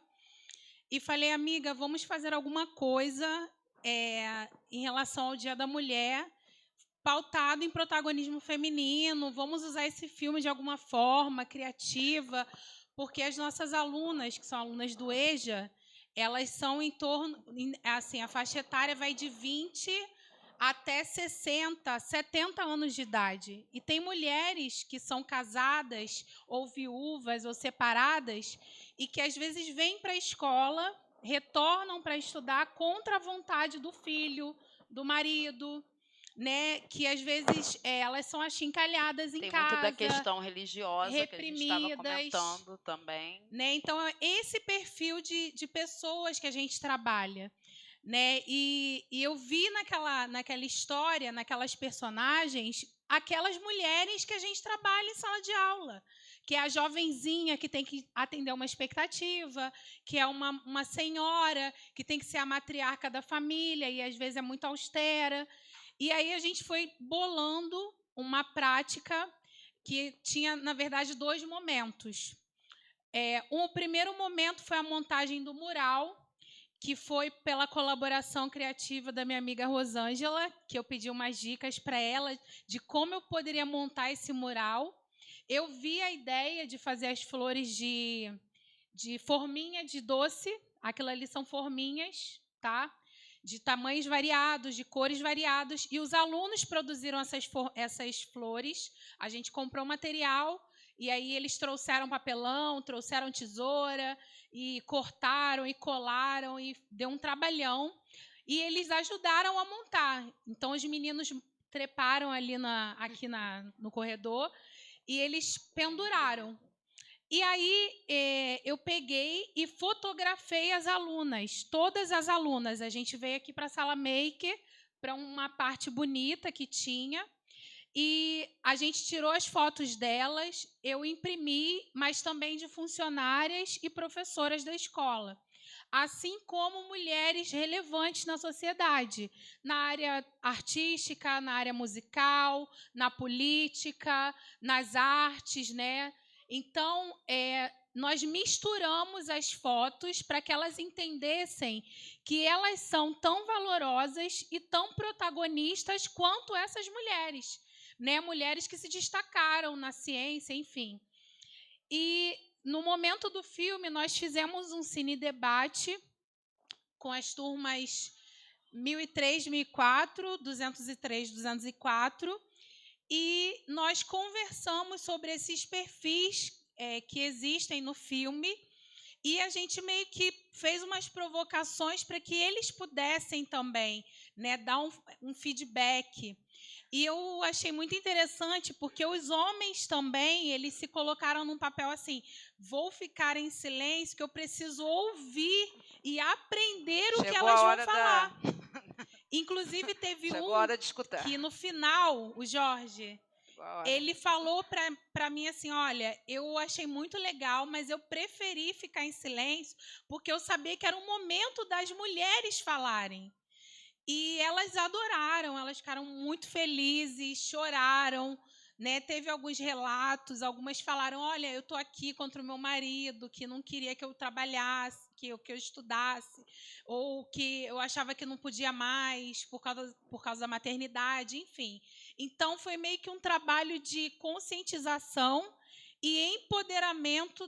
e falei, amiga, vamos fazer alguma coisa em relação ao Dia da Mulher, pautado em protagonismo feminino, vamos usar esse filme de alguma forma criativa, porque as nossas alunas, que são alunas do EJA, elas são em torno, assim, a faixa etária vai de 20 até 60, 70 anos de idade. E tem mulheres que são casadas, ou viúvas, ou separadas, e que às vezes vêm para a escola, retornam para estudar contra a vontade do filho, do marido, né? Que às vezes elas são achincalhadas em casa. Tem muito da questão religiosa reprimidas, que a gente estava comentando também. Né? Então, é esse perfil de pessoas que a gente trabalha. Né? E eu vi naquela história, naquelas personagens, aquelas mulheres que a gente trabalha em sala de aula, que é a jovenzinha que tem que atender uma expectativa, que é uma senhora que tem que ser a matriarca da família e às vezes é muito austera. E aí a gente foi bolando uma prática que tinha, na verdade, 2 momentos. O primeiro momento foi a montagem do mural, que foi pela colaboração criativa da minha amiga Rosângela, que eu pedi umas dicas para ela de como eu poderia montar esse mural. Eu vi a ideia de fazer as flores de forminha de doce, aquilo ali são forminhas, tá? De tamanhos variados, de cores variadas, e os alunos produziram essas flores. A gente comprou material, e aí eles trouxeram papelão, trouxeram tesoura, e cortaram e colaram, e deu um trabalhão. E eles ajudaram a montar. Então, os meninos treparam ali aqui no corredor, e eles penduraram. E aí eu peguei e fotografei as alunas, todas as alunas. A gente veio aqui para a sala maker, para uma parte bonita que tinha, e a gente tirou as fotos delas, eu imprimi, mas também de funcionárias e professoras da escola, assim como mulheres relevantes na sociedade, na área artística, na área musical, na política, nas artes, né? Então, nós misturamos as fotos para que elas entendessem que elas são tão valorosas e tão protagonistas quanto essas mulheres, né? Mulheres que se destacaram na ciência, enfim. E, no momento do filme, nós fizemos um cine-debate com as turmas 1003, 1004, 203, 204, e nós conversamos sobre esses perfis que existem no filme, e a gente meio que fez umas provocações para que eles pudessem também né, dar um feedback. E eu achei muito interessante, porque os homens também, eles se colocaram num papel assim, vou ficar em silêncio, que eu preciso ouvir e aprender o que elas vão falar. Inclusive, teve Chegou a hora de escutar. Que no final, o Jorge, ele falou para mim assim, olha, eu achei muito legal, mas eu preferi ficar em silêncio, porque eu sabia que era um momento das mulheres falarem. E elas adoraram, elas ficaram muito felizes, choraram, né? Teve alguns relatos, algumas falaram, olha, eu estou aqui contra o meu marido, que não queria que eu trabalhasse, que eu estudasse, ou que eu achava que não podia mais por causa da maternidade, enfim. Então, foi meio que um trabalho de conscientização e empoderamento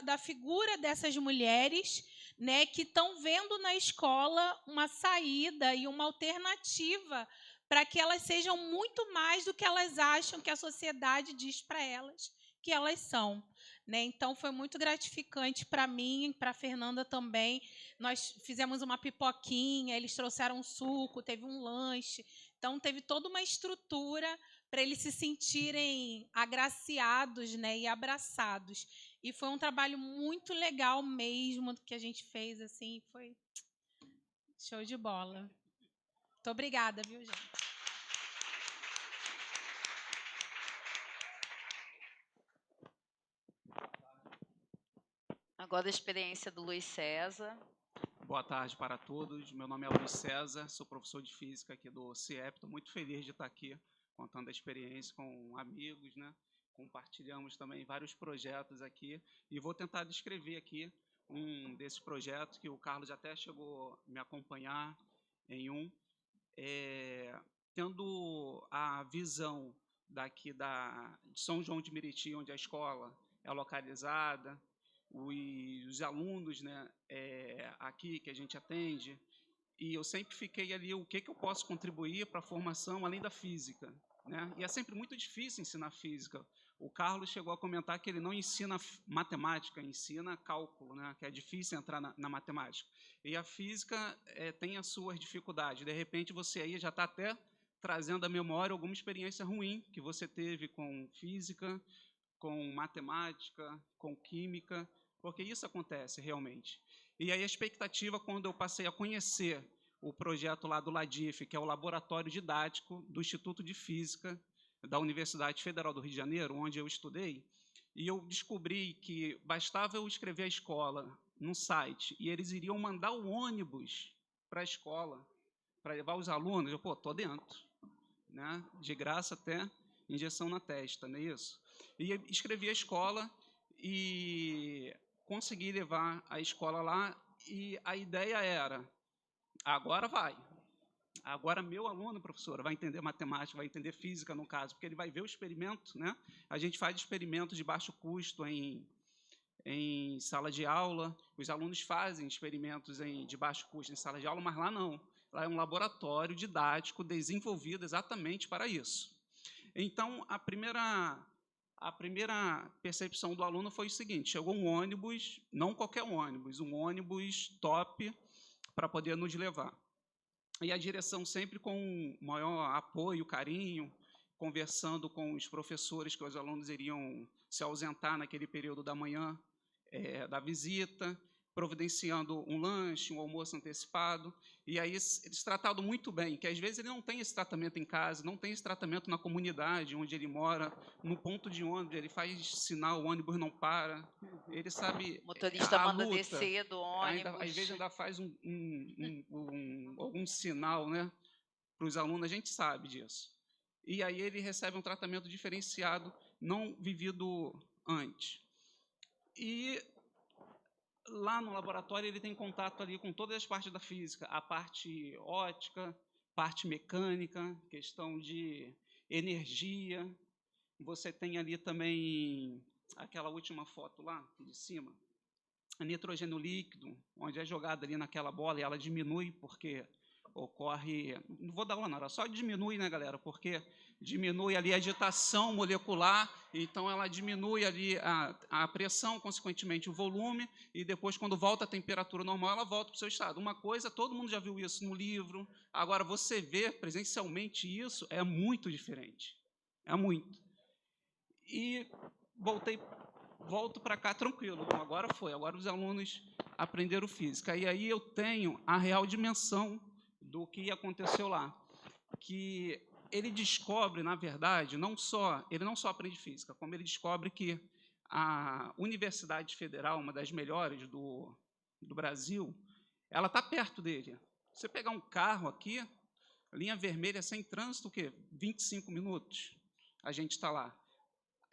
da figura dessas mulheres, né, que estão vendo na escola uma saída e uma alternativa para que elas sejam muito mais do que elas acham que a sociedade diz para elas que elas são. Né? Então, foi muito gratificante para mim, para a Fernanda também. Nós fizemos uma pipoquinha, eles trouxeram um suco, teve um lanche. Então, teve toda uma estrutura para eles se sentirem agraciados, né, e abraçados. E foi um trabalho muito legal mesmo que a gente fez, assim, foi show de bola. Muito obrigada, viu, gente? Agora a experiência do Luiz César. Boa tarde para todos. Meu nome é Luiz César, sou professor de física aqui do CIEP. Estou muito feliz de estar aqui contando a experiência com amigos, né? Compartilhamos também vários projetos aqui e vou tentar descrever aqui um desses projetos que o Carlos até chegou a me acompanhar em um, tendo a visão daqui de São João de Meriti, onde a escola é localizada, os alunos, né, aqui que a gente atende, e eu sempre fiquei ali, o que eu posso contribuir para a formação além da física, né? E é sempre muito difícil ensinar física. O Carlos chegou a comentar que ele não ensina matemática, ensina cálculo, né? Que é difícil entrar na matemática. E a física tem as suas dificuldades. De repente, você aí já está até trazendo à memória alguma experiência ruim que você teve com física, com matemática, com química, porque isso acontece realmente. E aí a expectativa, quando eu passei a conhecer o projeto lá do LADIF, que é o Laboratório Didático do Instituto de Física da Universidade Federal do Rio de Janeiro, onde eu estudei, e eu descobri que bastava eu escrever a escola num site, e eles iriam mandar o ônibus para a escola, para levar os alunos. Eu, estou dentro, né? De graça até injeção na testa, não é isso? E escrevi a escola e consegui levar a escola lá, e a ideia era, agora vai. Agora meu aluno, professora, vai entender matemática, vai entender física, no caso, porque ele vai ver o experimento, né? A gente faz experimentos de baixo custo em sala de aula, os alunos fazem experimentos de baixo custo em sala de aula, mas lá não. Lá é um laboratório didático desenvolvido exatamente para isso. Então, a primeira percepção do aluno foi o seguinte: chegou um ônibus, não qualquer ônibus, um ônibus top para poder nos levar. E a direção sempre com maior apoio, carinho, conversando com os professores que os alunos iriam se ausentar naquele período da manhã da visita, providenciando um lanche, um almoço antecipado, e aí eles trataram muito bem, que às vezes ele não tem esse tratamento em casa, não tem esse tratamento na comunidade onde ele mora, no ponto de ônibus, ele faz sinal, o ônibus não para, ele sabe... O motorista manda luta, descer do ônibus. Às vezes ainda faz algum sinal, né, para os alunos, a gente sabe disso. E aí ele recebe um tratamento diferenciado, não vivido antes. E lá no laboratório ele tem contato ali com todas as partes da física, a parte ótica, parte mecânica, questão de energia. Você tem ali também aquela última foto lá, de cima, nitrogênio líquido, onde é jogado ali naquela bola e ela diminui porque ocorre, não vou dar aula não, ela só diminui, né, galera, porque diminui ali a agitação molecular, então ela diminui ali a pressão, consequentemente o volume, e depois, quando volta a temperatura normal, ela volta para o seu estado. Uma coisa, todo mundo já viu isso no livro, agora você vê presencialmente isso, é muito diferente, é muito. E volto para cá tranquilo, bom, agora os alunos aprenderam física, e aí eu tenho a real dimensão do que aconteceu lá, que ele descobre, na verdade, ele não só aprende física, como ele descobre que a Universidade Federal, uma das melhores do Brasil, ela está perto dele. Você pegar um carro aqui, linha vermelha sem trânsito, o quê? 25 minutos, a gente está lá.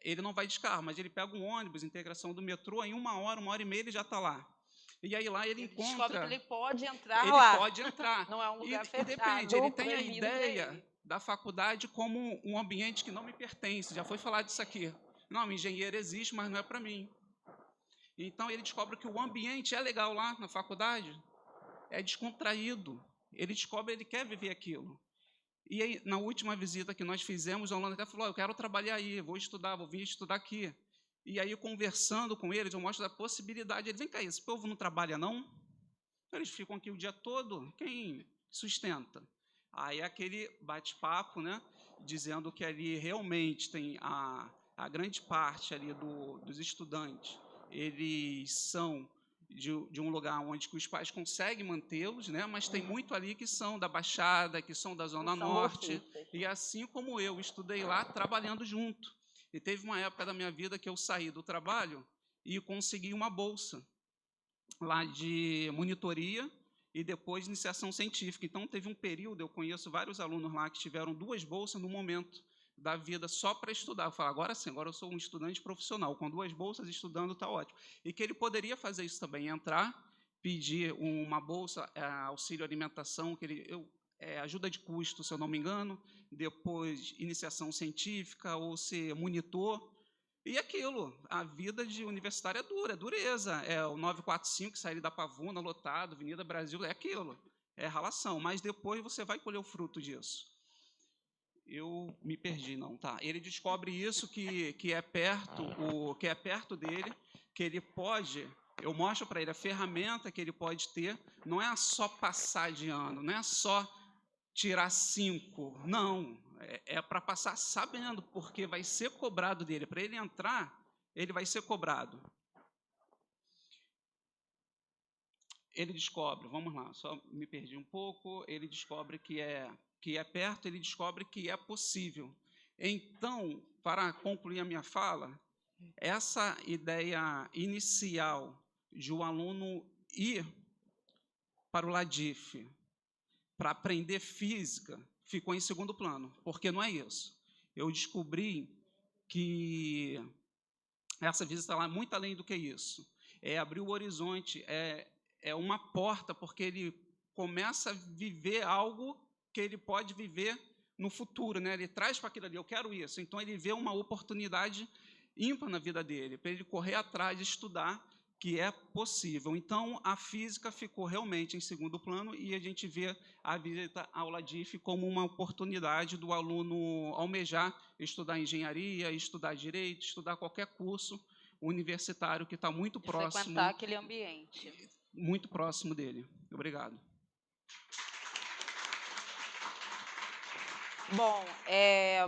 Ele não vai de carro, mas ele pega um ônibus, integração do metrô, em 1 hora e meia ele já está lá. E aí lá ele encontra... descobre que ele pode entrar ele lá. Ele pode entrar. Não é um lugar fechado. Depende, ele tem a ideia da faculdade como um ambiente que não me pertence. Já foi falado isso aqui. Não, engenheiro existe, mas não é para mim. Então ele descobre que o ambiente é legal lá na faculdade, é descontraído. Ele descobre, ele quer viver aquilo. E aí, na última visita que nós fizemos, o aluno até falou, eu quero trabalhar aí, vou vir estudar aqui. E aí, conversando com eles, eu mostro a possibilidade. Eles, vem cá, esse povo não trabalha, não? Eles ficam aqui o dia todo, quem sustenta? Aí, aquele bate-papo, né, dizendo que ali realmente tem a grande parte ali dos estudantes, eles são de um lugar onde os pais conseguem mantê-los, né? Mas tem muito ali que são da Baixada, que são da Zona Norte, e assim como eu estudei lá, trabalhando junto. E teve uma época da minha vida que eu saí do trabalho e consegui uma bolsa lá de monitoria e depois iniciação científica. Então, teve um período, eu conheço vários alunos lá que tiveram 2 bolsas no momento da vida só para estudar. Eu falo, agora sim, agora eu sou um estudante profissional, com 2 bolsas estudando está ótimo. E que ele poderia fazer isso também, entrar, pedir uma bolsa, auxílio alimentação, ajuda de custo, se eu não me engano, depois iniciação científica ou ser monitor. E aquilo, a vida de universitário é dura, é dureza. É o 945, sair da Pavuna, lotado, Avenida Brasil, é aquilo, é ralação. Mas depois você vai colher o fruto disso. Eu me perdi, não, tá? Ele descobre isso que é perto dele, que ele pode. Eu mostro para ele a ferramenta que ele pode ter. Não é só passar de ano, não é só tirar 5, não. É para passar sabendo, porque vai ser cobrado dele. Para ele entrar, ele vai ser cobrado. Ele descobre, vamos lá, só me perdi um pouco. Ele descobre que é perto, ele descobre que é possível. Então, para concluir a minha fala, essa ideia inicial de o aluno ir para o Ladif para aprender física ficou em segundo plano, porque não é isso. Eu descobri que essa visita lá é muito além do que isso. É abrir o horizonte, é uma porta, porque ele começa a viver algo que ele pode viver no futuro, né? Ele traz para aquilo ali, eu quero isso. Então, ele vê uma oportunidade ímpar na vida dele, para ele correr atrás de estudar, que é possível. Então, a física ficou realmente em segundo plano e a gente vê a visita ao Ladif como uma oportunidade do aluno almejar estudar engenharia, estudar direito, estudar qualquer curso universitário que está muito próximo. Frequentar aquele ambiente. Muito próximo dele. Obrigado. Bom,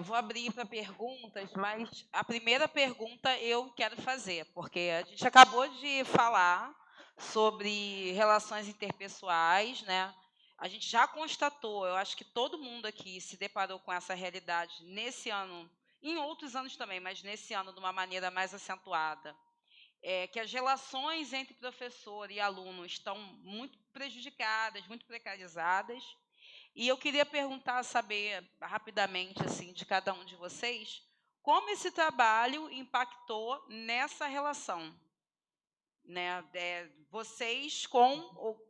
vou abrir para perguntas, mas a primeira pergunta eu quero fazer, porque a gente acabou de falar sobre relações interpessoais, né? A gente já constatou, eu acho que todo mundo aqui se deparou com essa realidade nesse ano, em outros anos também, mas nesse ano de uma maneira mais acentuada, que as relações entre professor e aluno estão muito prejudicadas, muito precarizadas. E eu queria saber rapidamente assim de cada um de vocês, como esse trabalho impactou nessa relação, né? Vocês com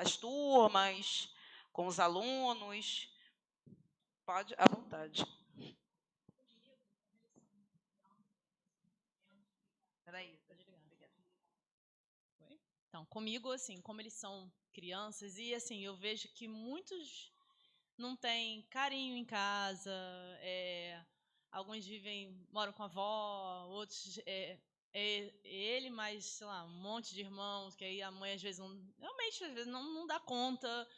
as turmas, com os alunos. Pode, à vontade. Peraí, tá desligado. Então, comigo, assim, como eles são crianças, e assim, eu vejo que muitos não têm carinho em casa, alguns moram com a avó, outros ele, mais, sei lá, um monte de irmãos, que aí a mãe às vezes realmente às vezes não dá conta.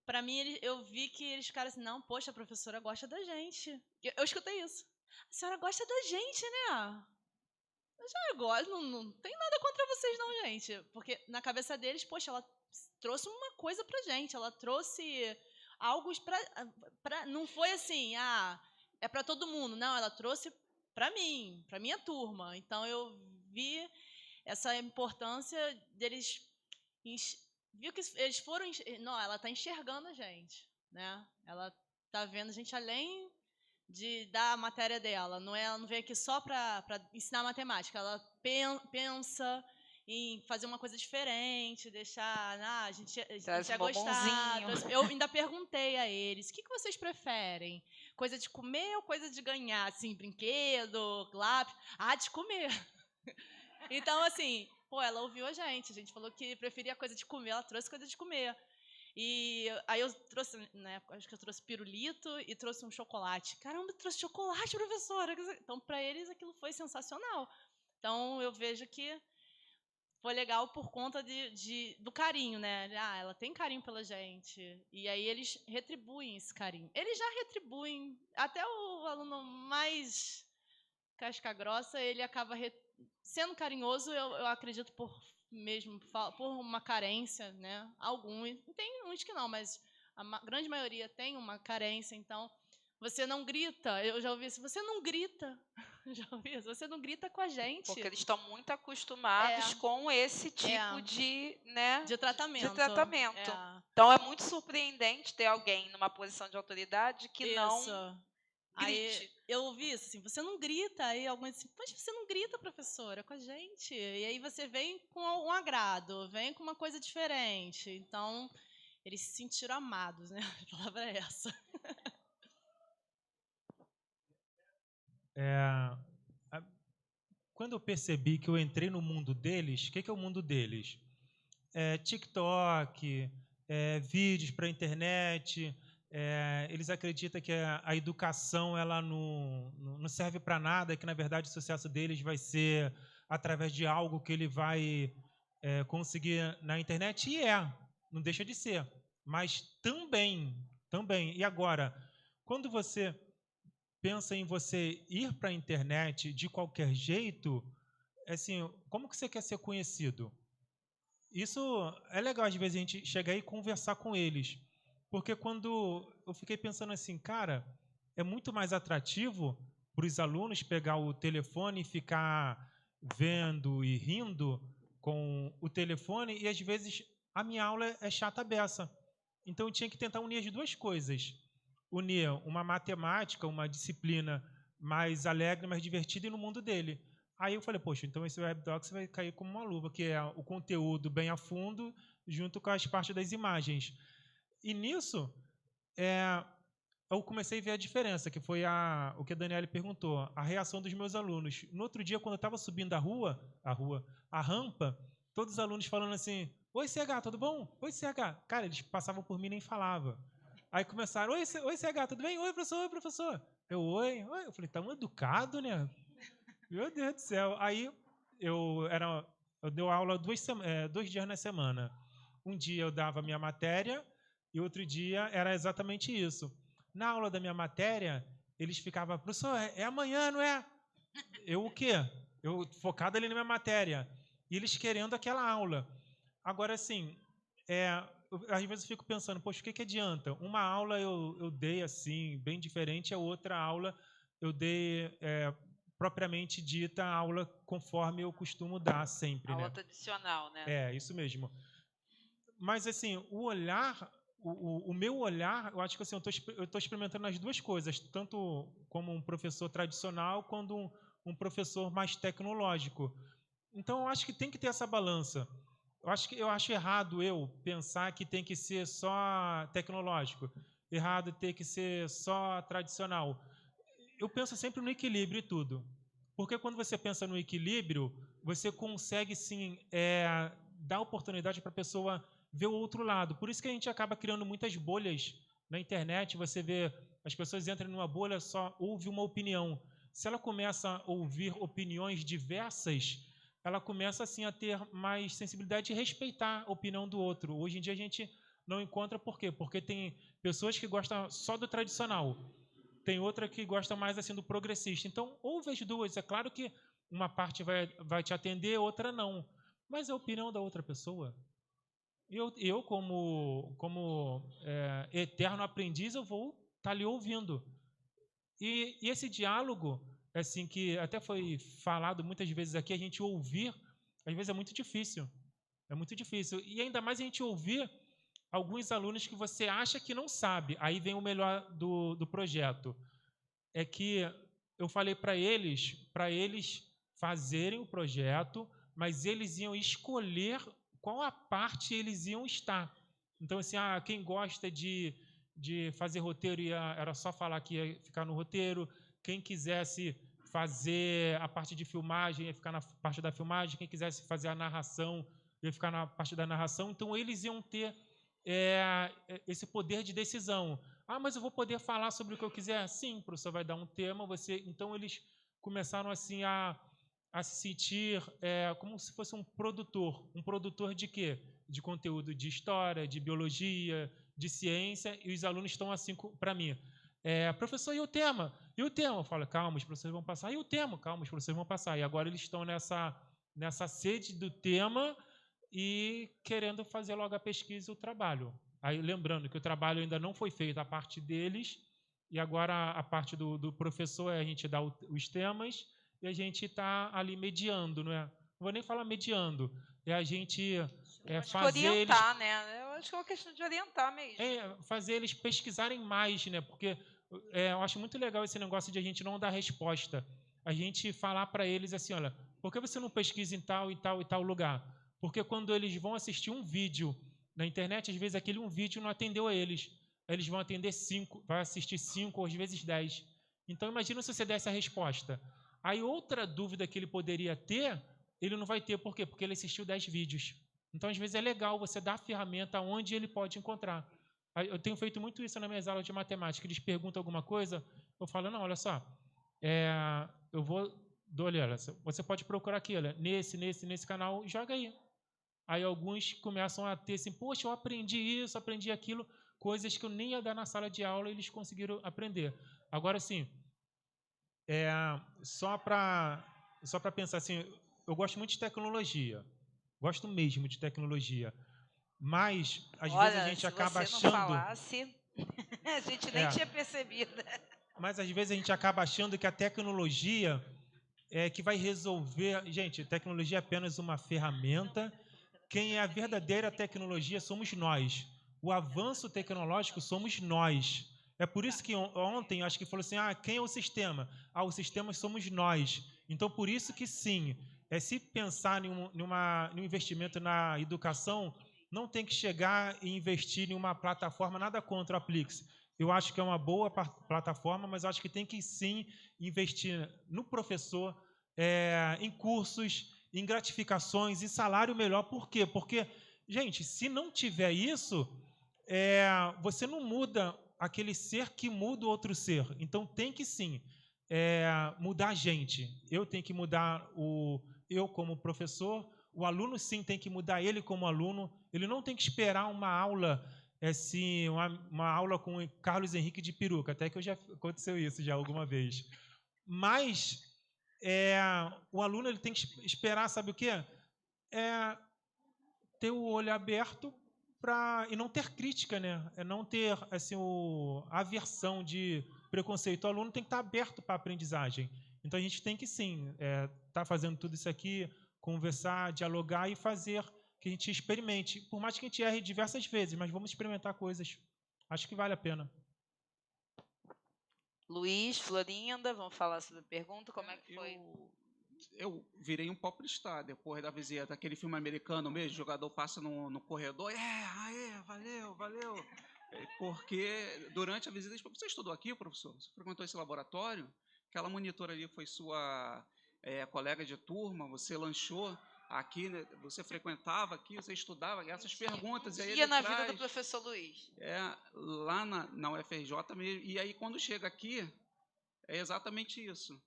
Para mim, eu vi que eles ficaram assim, não, poxa, a professora gosta da gente. Eu escutei isso. A senhora gosta da gente, né? Eu gosto, não tem nada contra vocês não, gente. Porque na cabeça deles, poxa, ela trouxe uma coisa pra gente. Ela trouxe algo pra não foi assim, é pra todo mundo. Não, ela trouxe pra mim, pra minha turma. Então, eu vi essa importância deles... Viu que eles foram... Não, ela tá enxergando a gente, né? Ela tá vendo a gente além da matéria dela. Ela não veio aqui só para ensinar matemática. Ela pensa em fazer uma coisa diferente, deixar... a gente ia gostar. Eu ainda perguntei a eles, o que vocês preferem? Coisa de comer ou coisa de ganhar? Assim, brinquedo, lápis? De comer. Então, assim, ela ouviu a gente falou que preferia coisa de comer, ela trouxe coisa de comer. E aí eu trouxe, na época, acho que eu trouxe pirulito e trouxe um chocolate. Caramba, eu trouxe chocolate, professora! Então, para eles, aquilo foi sensacional. Então, eu vejo que foi legal por conta do carinho, né? Ela tem carinho pela gente. E aí eles retribuem esse carinho. Eles já retribuem. Até o aluno mais casca grossa, ele acaba sendo carinhoso, eu acredito, por uma carência, né? Alguns, tem uns que não, mas a grande maioria tem uma carência. Então, você não grita. Eu já ouvi isso, você não grita. Já ouvi isso, você não grita com a gente. Porque eles estão muito acostumados com esse tipo de tratamento. Então, é muito surpreendente ter alguém numa posição de autoridade que não grite. Aí, eu ouvi isso, assim, você não grita. Aí alguns dizem, mas você não grita, professora, com a gente. E aí você vem com um agrado, vem com uma coisa diferente. Então, eles se sentiram amados, né? A palavra é essa. Quando eu percebi que eu entrei no mundo deles, o que é o mundo deles? TikTok, vídeos para a internet. Eles acreditam que a educação ela não serve para nada, que, na verdade, o sucesso deles vai ser através de algo que ele vai conseguir na internet. E não deixa de ser. Mas também. E agora, quando você pensa em você ir para a internet de qualquer jeito, assim, como que você quer ser conhecido? Isso é legal, às vezes, a gente chegar e conversar com eles. Porque quando eu fiquei pensando assim, cara, é muito mais atrativo para os alunos pegar o telefone e ficar vendo e rindo com o telefone, e às vezes a minha aula é chata beça. Então eu tinha que tentar unir as duas coisas. Unir uma matemática, uma disciplina mais alegre, mais divertida e no mundo dele. Aí eu falei, poxa, então esse WebDocs vai cair como uma luva, que é o conteúdo bem a fundo, junto com as partes das imagens. E nisso, eu comecei a ver a diferença, que foi o que a Daniela perguntou, a reação dos meus alunos. No outro dia, quando eu estava subindo a rampa, todos os alunos falando assim, oi, CH, tudo bom? Oi, CH. Cara, eles passavam por mim e nem falavam. Aí começaram, oi, CH, tudo bem? Oi, professor. Oi. Eu falei, tão educado, né? Meu Deus do céu. Aí eu dei aula 2 dias na semana. Um dia eu dava a minha matéria e outro dia era exatamente isso. Na aula da minha matéria, eles ficavam, professor, é amanhã, não é? Eu o quê? Eu focado ali na minha matéria. E eles querendo aquela aula. Agora, assim, às vezes eu fico pensando, poxa, o que adianta? Uma aula eu dei assim, bem diferente, a outra aula eu dei propriamente dita, a aula conforme eu costumo dar sempre. Aula tradicional, né? Isso mesmo. Mas, assim, o olhar, o meu olhar, eu acho que assim, eu estou experimentando as duas coisas, tanto como um professor tradicional, quanto um professor mais tecnológico. Então, eu acho que tem que ter essa balança. Eu acho errado eu pensar que tem que ser só tecnológico, errado ter que ser só tradicional. Eu penso sempre no equilíbrio e tudo. Porque quando você pensa no equilíbrio, você consegue, sim, dar oportunidade para a pessoa ver o outro lado. Por isso que a gente acaba criando muitas bolhas na internet. Você vê, as pessoas entram numa bolha, só ouve uma opinião. Se ela começa a ouvir opiniões diversas, ela começa, assim, a ter mais sensibilidade e respeitar a opinião do outro. Hoje em dia a gente não encontra, por quê? Porque tem pessoas que gostam só do tradicional, tem outra que gosta mais assim do progressista. Então, ouve as duas. É claro que uma parte vai te atender, outra não. Mas é a opinião da outra pessoa. Eu como eterno aprendiz, eu vou estar ali ouvindo. E esse diálogo, assim, que até foi falado muitas vezes aqui, a gente ouvir, às vezes é muito difícil. É muito difícil. E ainda mais a gente ouvir alguns alunos que você acha que não sabe. Aí vem o melhor do projeto. É que eu falei para eles fazerem o projeto, mas eles iam escolher qual a parte eles iam estar. Então, assim, quem gosta de fazer roteiro era só falar que ia ficar no roteiro. Quem quisesse fazer a parte de filmagem ia ficar na parte da filmagem. Quem quisesse fazer a narração ia ficar na parte da narração. Então, eles iam ter esse poder de decisão. Mas eu vou poder falar sobre o que eu quiser? Sim, o professor vai dar um tema. Então, eles começaram assim a se sentir como se fosse um produtor. Um produtor de quê? De conteúdo de história, de biologia, de ciência. E os alunos estão assim para mim. Professor, e o tema? E o tema? Eu falo, calma, os professores vão passar. E o tema? Calma, os professores vão passar. E agora eles estão nessa sede do tema e querendo fazer logo a pesquisa e o trabalho. Aí, lembrando que o trabalho ainda não foi feito a parte deles, e agora a parte do professor a gente dá os temas e a gente está ali mediando, não é? Não vou nem falar mediando, é a gente fazer orientar, eles, né? Eu acho que é uma questão de orientar mesmo. Fazer eles pesquisarem mais, né? Porque eu acho muito legal esse negócio de a gente não dar resposta. A gente falar para eles assim, olha, por que você não pesquisa em tal e tal e tal lugar? Porque quando eles vão assistir um vídeo na internet, às vezes aquele um vídeo não atendeu a eles. Eles vão atender 5, vai assistir 5 ou às vezes 10. Então, imagina se você desse a resposta. Aí, outra dúvida que ele poderia ter, ele não vai ter. Por quê? Porque ele assistiu 10 vídeos. Então, às vezes, é legal você dar a ferramenta onde ele pode encontrar. Eu tenho feito muito isso nas minhas aulas de matemática. Eles perguntam alguma coisa, eu falo, não, olha só, eu vou... Olha, você pode procurar aqui, olha, nesse canal, joga aí. Aí alguns começam a ter assim, poxa, eu aprendi isso, aprendi aquilo, coisas que eu nem ia dar na sala de aula, eles conseguiram aprender. Agora, assim, só para pensar assim, eu gosto muito de tecnologia, gosto mesmo de tecnologia, mas às vezes a gente acaba achando... Se você não falasse, a gente nem tinha percebido. Mas às vezes a gente acaba achando que a tecnologia que vai resolver... Gente, tecnologia é apenas uma ferramenta. Quem é a verdadeira tecnologia somos nós. O avanço tecnológico somos nós. É por isso que ontem, acho que falou assim, quem é o sistema? O sistema somos nós. Então, por isso que sim, se pensar em um investimento na educação, não tem que chegar e investir em uma plataforma, nada contra o Aplix. Eu acho que é uma boa plataforma, mas eu acho que tem que sim investir no professor, em cursos, em gratificações, em salário melhor. Por quê? Porque, gente, se não tiver isso, você não muda aquele ser que muda o outro ser. Então, tem que sim mudar a gente. Eu tenho que mudar eu como professor, o aluno sim tem que mudar ele como aluno. Ele não tem que esperar uma aula, assim, uma aula com o Carlos Henrique de peruca, até que já aconteceu isso já alguma vez. Mas o aluno ele tem que esperar, sabe o quê? Ter o olho aberto e não ter crítica, né? Não ter assim, a aversão de preconceito. O aluno tem que estar aberto para a aprendizagem. Então, a gente tem que, sim, estar fazendo tudo isso aqui, conversar, dialogar e fazer que a gente experimente. Por mais que a gente erre diversas vezes, mas vamos experimentar coisas. Acho que vale a pena. Luiz, Florinda, vamos falar sobre a pergunta, como é que foi? Eu virei um popstar depois da visita, aquele filme americano mesmo, o jogador passa no corredor, valeu. Porque durante a visita, você estudou aqui, professor? Você frequentou esse laboratório? Aquela monitora ali foi sua colega de turma, você lanchou aqui, né, você frequentava aqui, você estudava essas perguntas. Um aí dia ele na traz, vida do professor Luiz. Lá na UFRJ mesmo. E aí, quando chega aqui, é exatamente isso.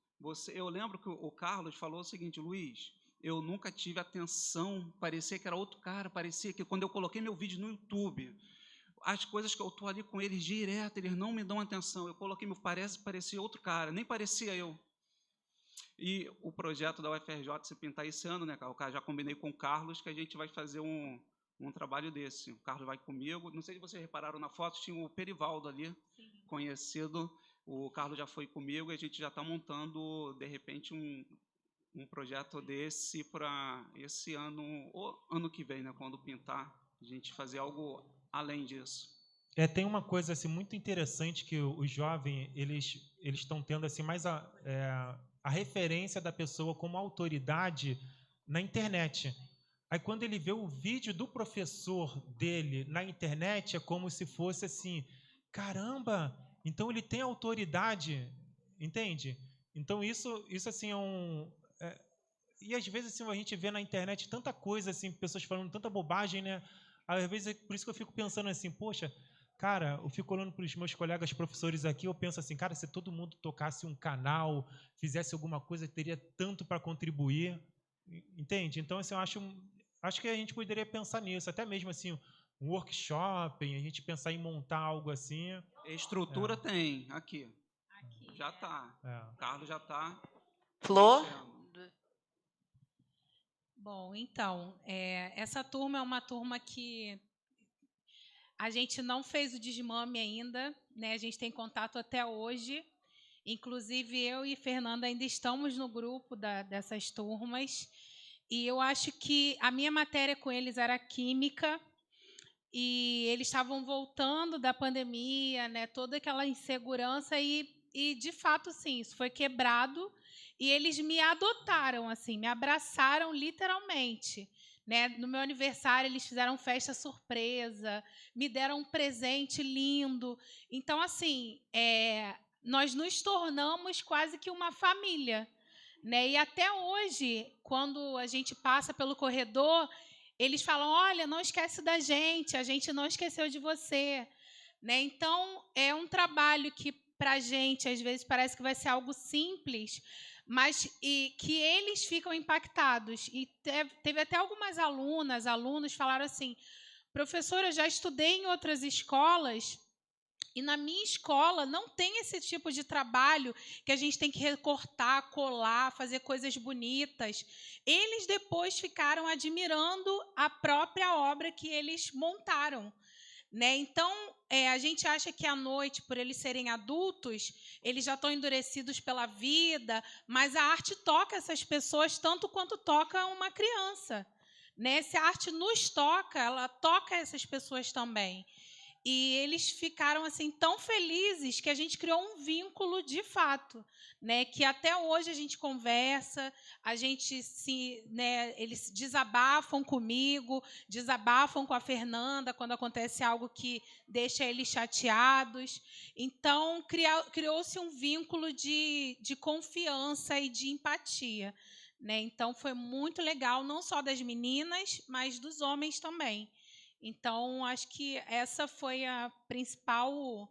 Eu lembro que o Carlos falou o seguinte: Luiz, eu nunca tive atenção, parecia que era outro cara, parecia que quando eu coloquei meu vídeo no YouTube, as coisas que eu estou ali com eles direto, eles não me dão atenção. Eu coloquei parecia outro cara, nem parecia eu. E o projeto da UFRJ se pintar esse ano, né, cara? Já combinei com o Carlos que a gente vai fazer um trabalho desse. O Carlos vai comigo. Não sei se vocês repararam na foto, tinha o Perivaldo ali, sim, conhecido. O Carlos já foi comigo e a gente já está montando, de repente, um projeto desse para esse ano, ou ano que vem, né, quando pintar, a gente fazer algo além disso. Tem uma coisa assim, muito interessante que os jovens eles estão tendo assim, mais a referência da pessoa como autoridade na internet. Aí, quando ele vê o vídeo do professor dele na internet, é como se fosse assim, caramba, então ele tem autoridade, entende? Então, isso assim, e às vezes assim, a gente vê na internet tanta coisa, assim, pessoas falando tanta bobagem, né? Às vezes, por isso que eu fico pensando assim, poxa, cara, eu fico olhando para os meus colegas professores aqui, eu penso assim, cara, se todo mundo tocasse um canal, fizesse alguma coisa, teria tanto para contribuir, entende? Então, assim, eu acho que a gente poderia pensar nisso, até mesmo assim, um workshop, a gente pensar em montar algo assim. Estrutura tem, aqui. Já está. O Carlos já está. Flor? Bom, então, essa turma é uma turma que a gente não fez o desmame ainda, né? A gente tem contato até hoje. Inclusive, eu e Fernanda ainda estamos no grupo dessas turmas. E eu acho que a minha matéria com eles era química, e eles estavam voltando da pandemia, né? Toda aquela insegurança, e de fato, sim, isso foi quebrado. E eles me adotaram, assim, me abraçaram literalmente. Né? No meu aniversário, eles fizeram festa surpresa, me deram um presente lindo. Então, assim, nós nos tornamos quase que uma família. Né? E até hoje, quando a gente passa pelo corredor, eles falam, olha, não esquece da gente, a gente não esqueceu de você. Né? Então, é um trabalho que, para a gente, às vezes, parece que vai ser algo simples, mas que eles ficam impactados. E teve até algumas alunos falaram assim, professora, eu já estudei em outras escolas, e na minha escola não tem esse tipo de trabalho que a gente tem que recortar, colar, fazer coisas bonitas. Eles depois ficaram admirando a própria obra que eles montaram. Né? Então, a gente acha que à noite, por eles serem adultos, eles já estão endurecidos pela vida, mas a arte toca essas pessoas tanto quanto toca uma criança. Né? Se a arte nos toca, ela toca essas pessoas também. E eles ficaram assim tão felizes que a gente criou um vínculo de fato, né? Que até hoje a gente conversa, a gente eles desabafam comigo, desabafam com a Fernanda quando acontece algo que deixa eles chateados. Então criou-se um vínculo de confiança e de empatia, né? Então foi muito legal, não só das meninas, mas dos homens também. Então, acho que essa foi a principal.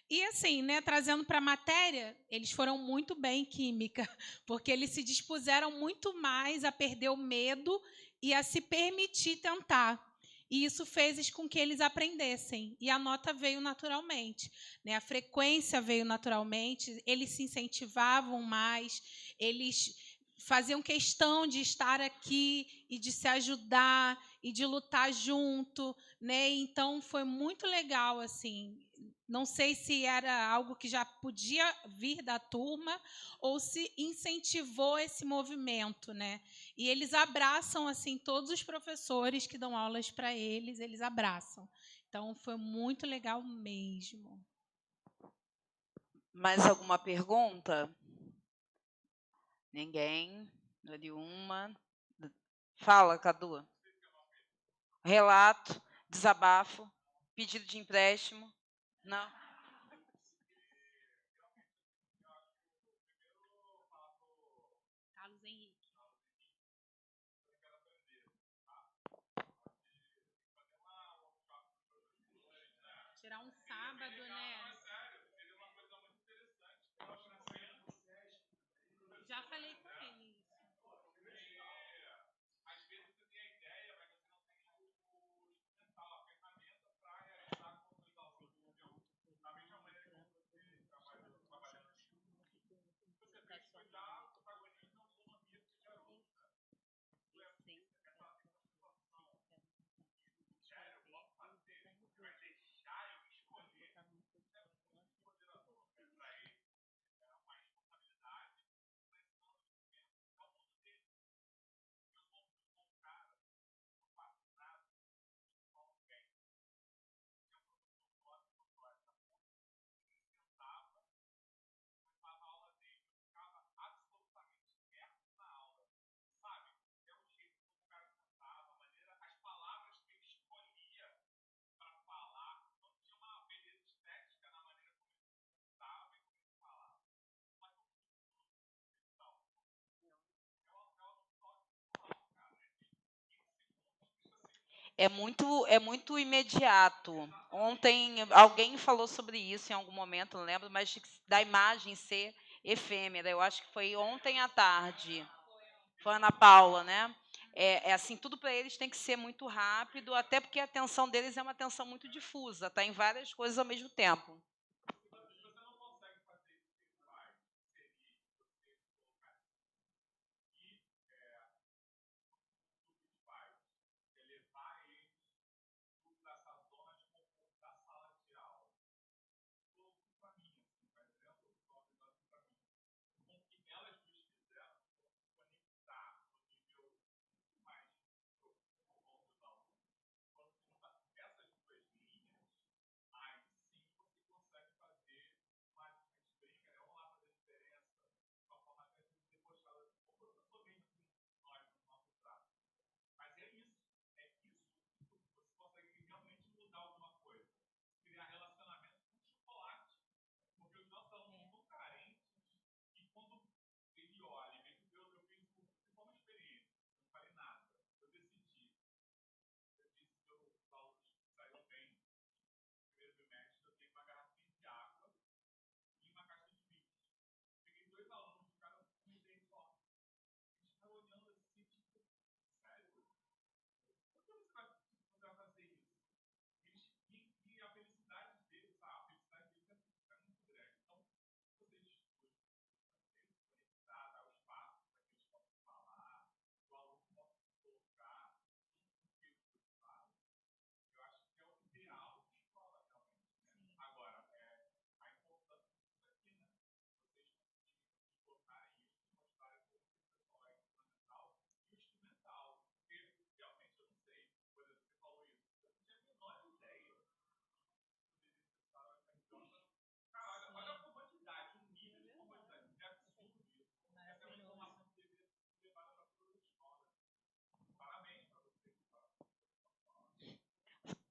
E, assim, né, trazendo para a matéria, eles foram muito bem em química, porque eles se dispuseram muito mais a perder o medo e a se permitir tentar. E isso fez com que eles aprendessem. E a nota veio naturalmente. Né? A frequência veio naturalmente, eles se incentivavam mais, eles faziam questão de estar aqui e de se ajudar e de lutar junto, né? Então foi muito legal, assim. Não sei se era algo que já podia vir da turma ou se incentivou esse movimento, né? E eles abraçam assim todos os professores que dão aulas para eles abraçam. Então foi muito legal mesmo. Mais alguma pergunta? Ninguém? Nenhuma? Fala, Cadu. Relato, desabafo, pedido de empréstimo. Não? Carlos Henrique. Já falei com ele. Às vezes você tem a ideia, mas você não tem o instrumental, a ferramenta para realizar a consolidação do conteúdo. Da mesma maneira que você trabalhando nisso, você tem que cuidar do protagonismo e autonomia dos garotos. Sério, vamos fazer. Você vai deixar eu escolher. É muito empoderador. Para ele, é uma responsabilidade, mas não é o mundo dele. Eu sou um cara, não faço nada, não bem. Eu sentava, começava a aula dele, eu ficava absolutamente imerso na aula. Sabe? É o jeito como o cara sentava, a maneira, as palavras que ele escolhia para falar, não tinha uma beleza estética na maneira como ele sentava e como ele falava. Mas eu não, É muito imediato. Ontem alguém falou sobre isso em algum momento, não lembro, mas da imagem ser efêmera. Eu acho que foi ontem à tarde. Foi a Ana Paula, né? É assim, tudo para eles tem que ser muito rápido, até porque a atenção deles é uma atenção muito difusa, está em várias coisas ao mesmo tempo.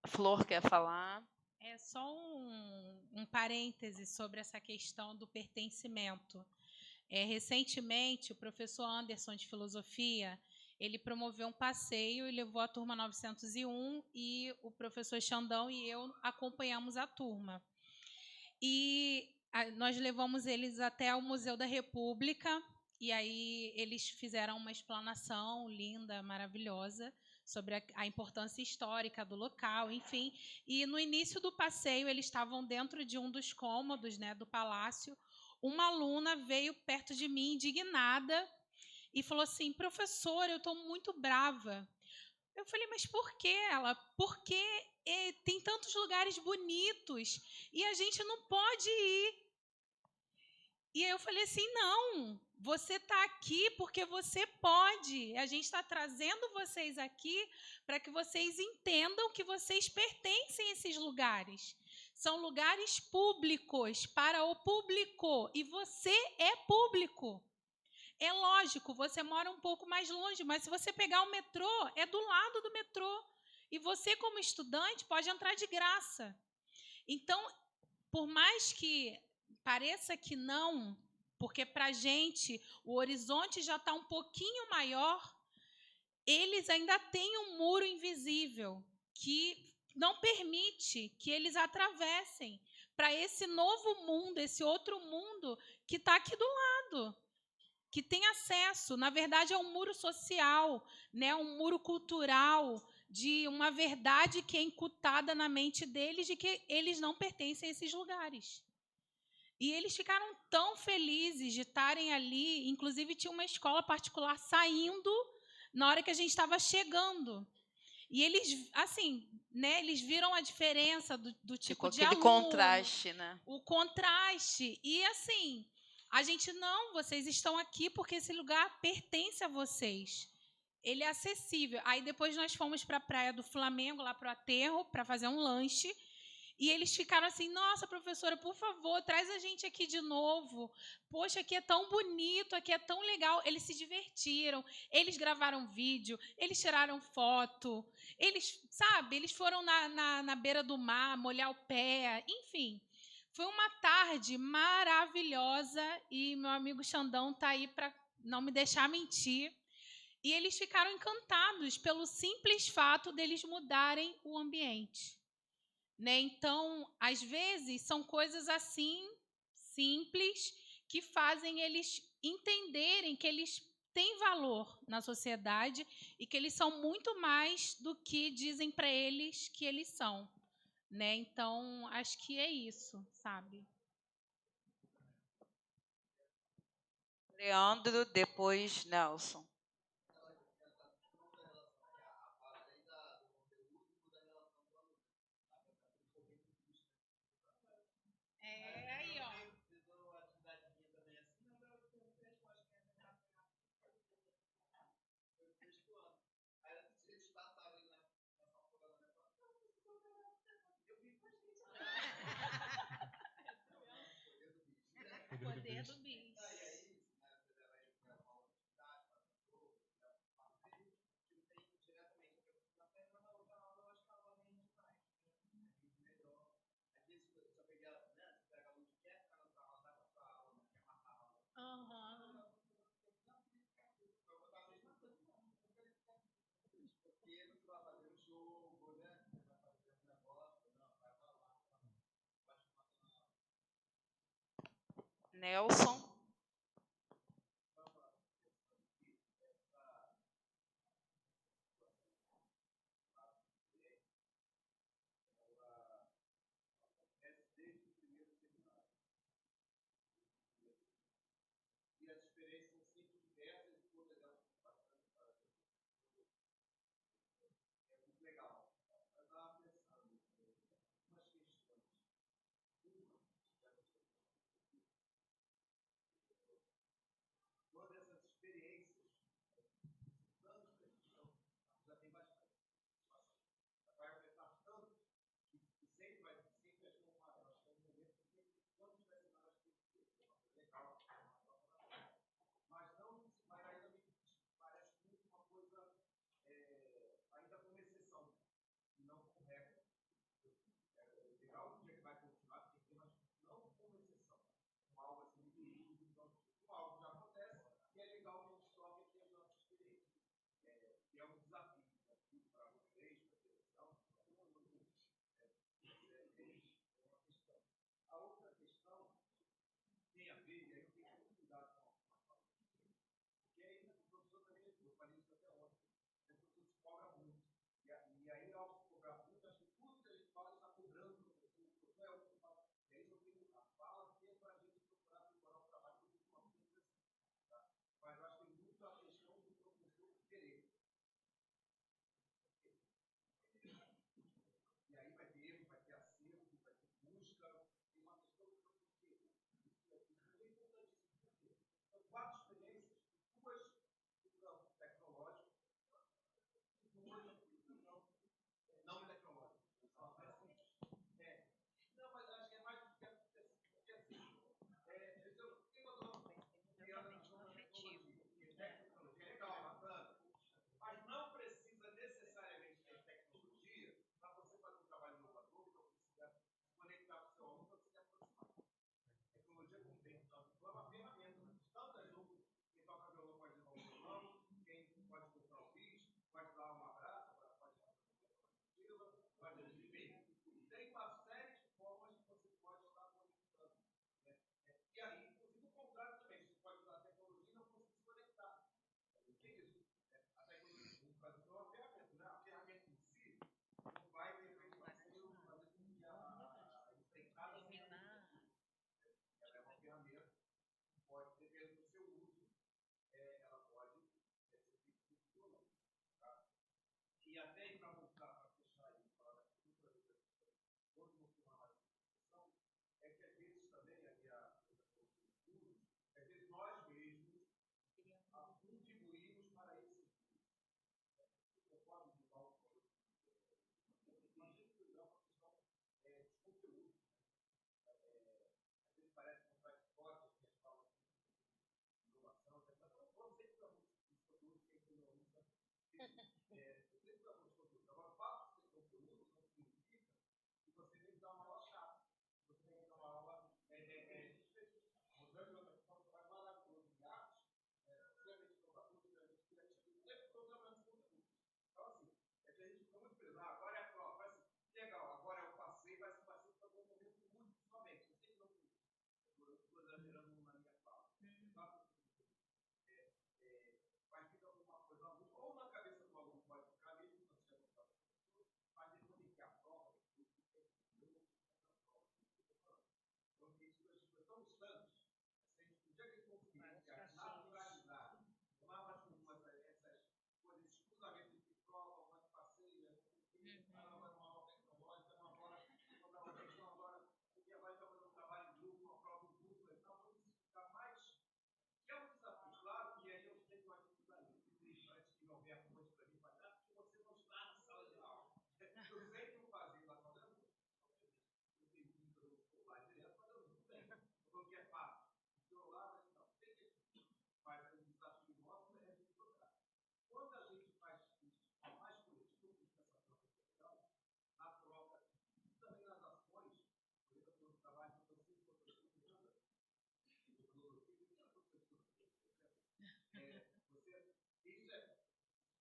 Flor quer falar? É só um parêntese sobre essa questão do pertencimento. Recentemente, o professor Anderson, de Filosofia, ele promoveu um passeio e levou a turma 901 e o professor Xandão e eu acompanhamos a turma. E nós levamos eles até o Museu da República e aí eles fizeram uma explanação linda, maravilhosa, sobre a importância histórica do local, enfim. E no início do passeio, eles estavam dentro de um dos cômodos, né, do palácio. Uma aluna veio perto de mim, indignada, e falou assim: professora, eu estou muito brava. Eu falei: mas por quê? Ela: porque tem tantos lugares bonitos e a gente não pode ir. E aí eu falei assim: não, você está aqui porque você pode. A gente está trazendo vocês aqui para que vocês entendam que vocês pertencem a esses lugares. São lugares públicos, para o público, e você é público. É lógico, você mora um pouco mais longe, mas se você pegar o metrô, é do lado do metrô. E você, como estudante, pode entrar de graça. Então, por mais que pareça que não, porque para a gente o horizonte já está um pouquinho maior, eles ainda têm um muro invisível que não permite que eles atravessem para esse novo mundo, esse outro mundo que está aqui do lado, que têm acesso. Na verdade, é um muro social, né? Um muro cultural de uma verdade que é incutada na mente deles de que eles não pertencem a esses lugares. E eles ficaram tão felizes de estarem ali. Inclusive, tinha uma escola particular saindo na hora que a gente estava chegando. E eles, assim, né, eles viram a diferença do tipo de aluno. Contraste, né? O contraste. E, assim, a gente, não, vocês estão aqui porque esse lugar pertence a vocês. Ele é acessível. Aí, depois, nós fomos para a Praia do Flamengo, lá para o aterro, para fazer um lanche. E eles ficaram assim, nossa, professora, por favor, traz a gente aqui de novo. Poxa, aqui é tão bonito, aqui é tão legal. Eles se divertiram, eles gravaram vídeo, eles tiraram foto. Eles, sabe, eles foram na beira do mar, molhar o pé, enfim. Foi uma tarde maravilhosa e meu amigo Xandão está aí para não me deixar mentir. E eles ficaram encantados pelo simples fato deles mudarem o ambiente. Né? Então, às vezes, são coisas assim, simples, que fazem eles entenderem que eles têm valor na sociedade e que eles são muito mais do que dizem para eles que eles são. Né? Então, acho que é isso, sabe? Leandro, depois Nelson. Poder do bicho. Uhum. Nelson.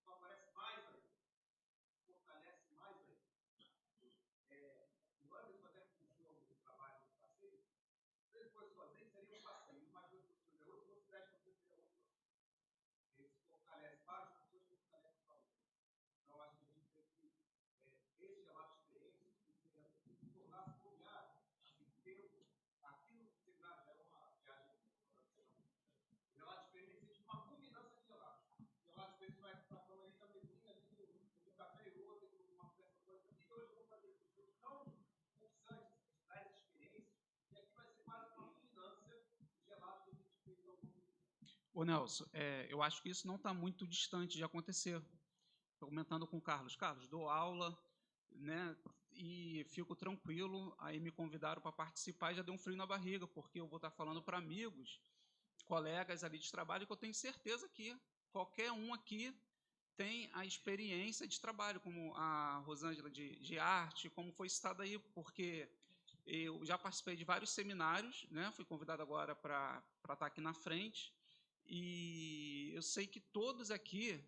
só aparece mais aí, fortalece mais aí. No âmbito até que funciona o trabalho do passeio, se ele fosse sozinho, seria um passeio, mas se você fizer outro, você 10% seria outro. Ele se fortalece várias pessoas, fortalece para outro. Então, acho que a gente tem que, esse relato de experiência, se tornar familiar, assim, ter aquilo que você já é uma viagem. O relato de experiência é uma combinação de relatos. O relato de experiência vai estar falando ali na mesinha, ali no café e outro, uma certa coisa. E hoje eu vou fazer isso tão pulsante das experiências, e aqui vai ser quase uma culminância de relatos que a gente fez ao longo do tempo. Ô, Nelson, eu acho que isso não está muito distante de acontecer. Estou comentando com o Carlos. Carlos, dou aula, né, e fico tranquilo. Aí me convidaram para participar e já deu um frio na barriga, porque eu vou estar falando para amigos, colegas ali de trabalho, que eu tenho certeza que qualquer um aqui tem a experiência de trabalho, como a Rosângela de arte, como foi citado aí, porque eu já participei de vários seminários, né, fui convidado agora para estar aqui na frente, e eu sei que todos aqui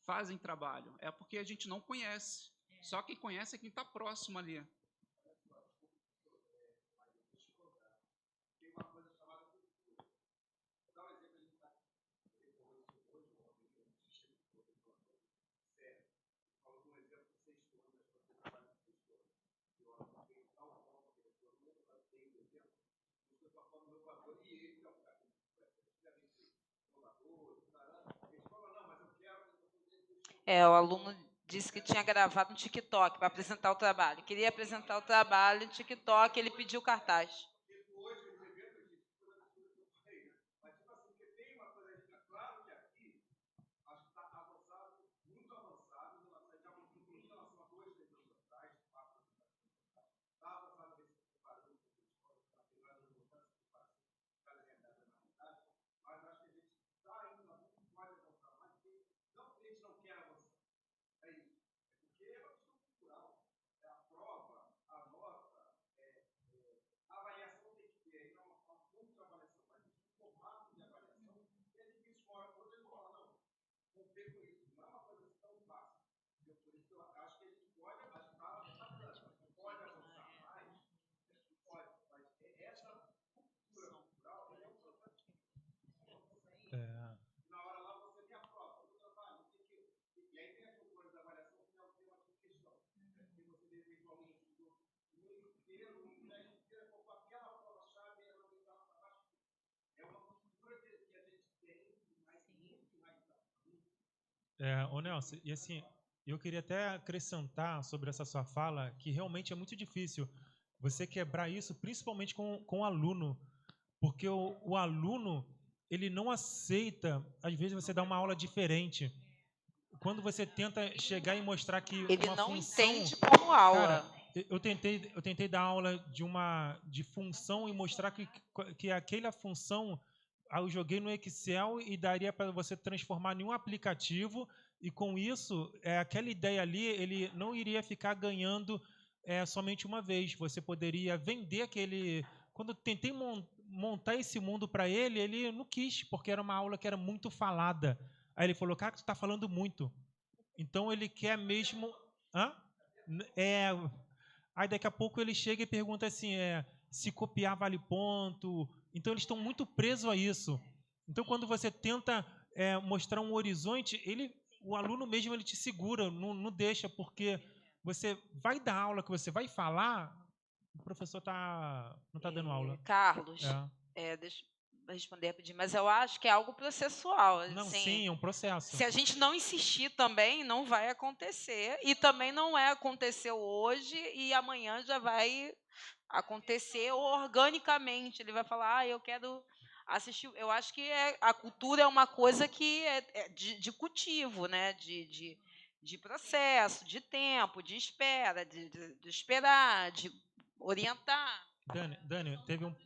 fazem trabalho, é porque a gente não conhece. Só quem conhece é quem está próximo ali. Tem uma coisa chamada cultura. Vou dar um exemplo, a gente está decorrendo isso hoje, sério. Falou de um exemplo de 6 anos, acho que você trabalha com 6 anos. Eu acho que tem tal forma que todo mundo tem um exemplo. Eu estou falando do Equador e ele, que é um cara praticamente inovador, ele fala, não, mas eu quero... O aluno disse que tinha gravado um TikTok para apresentar o trabalho. Queria apresentar o trabalho no TikTok, ele pediu cartaz. Hoje, os eventos de mas tipo assim, porque tem uma coisa, claro que aqui, acho que está avançado, muito avançado, em relação a 2 anos atrás, 4 anos atrás. Está avançado nesse preparando, apesar de não gostar dessa preparação, cada realidade é na realidade, mas acho que a gente está ainda muito, pode avançar mais, porque não que a gente não quer avançar. É isso. É porque é uma questão cultural. É a prova, a nota, a avaliação tem que ter, ainda uma contra-avaliação, mas existe um formato de avaliação que é difícil. Fora, quando ele fala, não, romper com isso, não é uma coisa tão fácil. Por isso que eu acho que a gente pode, acho que pode avançar mais, pode, mas essa cultura cultural é um processo. Na hora lá você me aprova, eu trabalho, e aí tem as culturas da avaliação que é o tema de questão. Se você eventualmente estudou o mundo inteiro, o universo inteiro, com aquela prova-chave, ela não está para baixo. É uma cultura que a gente tem, mas muito mais Ô Nelson, e assim, eu queria até acrescentar sobre essa sua fala que realmente é muito difícil você quebrar isso, principalmente com o aluno, porque o aluno, ele não aceita, às vezes você dá uma aula diferente. Quando você tenta chegar e mostrar que ele uma não função, entende como aula. Cara, eu tentei dar aula de função e mostrar que aquela função eu joguei no Excel e daria para você transformar em um aplicativo, e com isso, aquela ideia ali, ele não iria ficar ganhando somente uma vez. Você poderia vender aquele... Quando eu tentei montar esse mundo para ele, ele não quis, porque era uma aula que era muito falada. Aí ele falou, cara, tu está falando muito. Então ele quer mesmo... Aí daqui a pouco ele chega e pergunta assim, se copiar vale ponto. Então eles estão muito presos a isso. Então quando você tenta mostrar um horizonte, o aluno mesmo ele te segura, não deixa, porque você vai dar aula, que você vai falar, o professor não está dando aula. Carlos, deixa eu responder rapidinho, mas eu acho que é algo processual. Não, assim, sim, é um processo. Se a gente não insistir também, não vai acontecer. E também não aconteceu hoje e amanhã já vai acontecer organicamente. Ele vai falar, eu quero assistir. Eu acho que a cultura é uma coisa que é de cultivo, né? De processo, de tempo, de espera, de esperar, de orientar. Dani, teve um...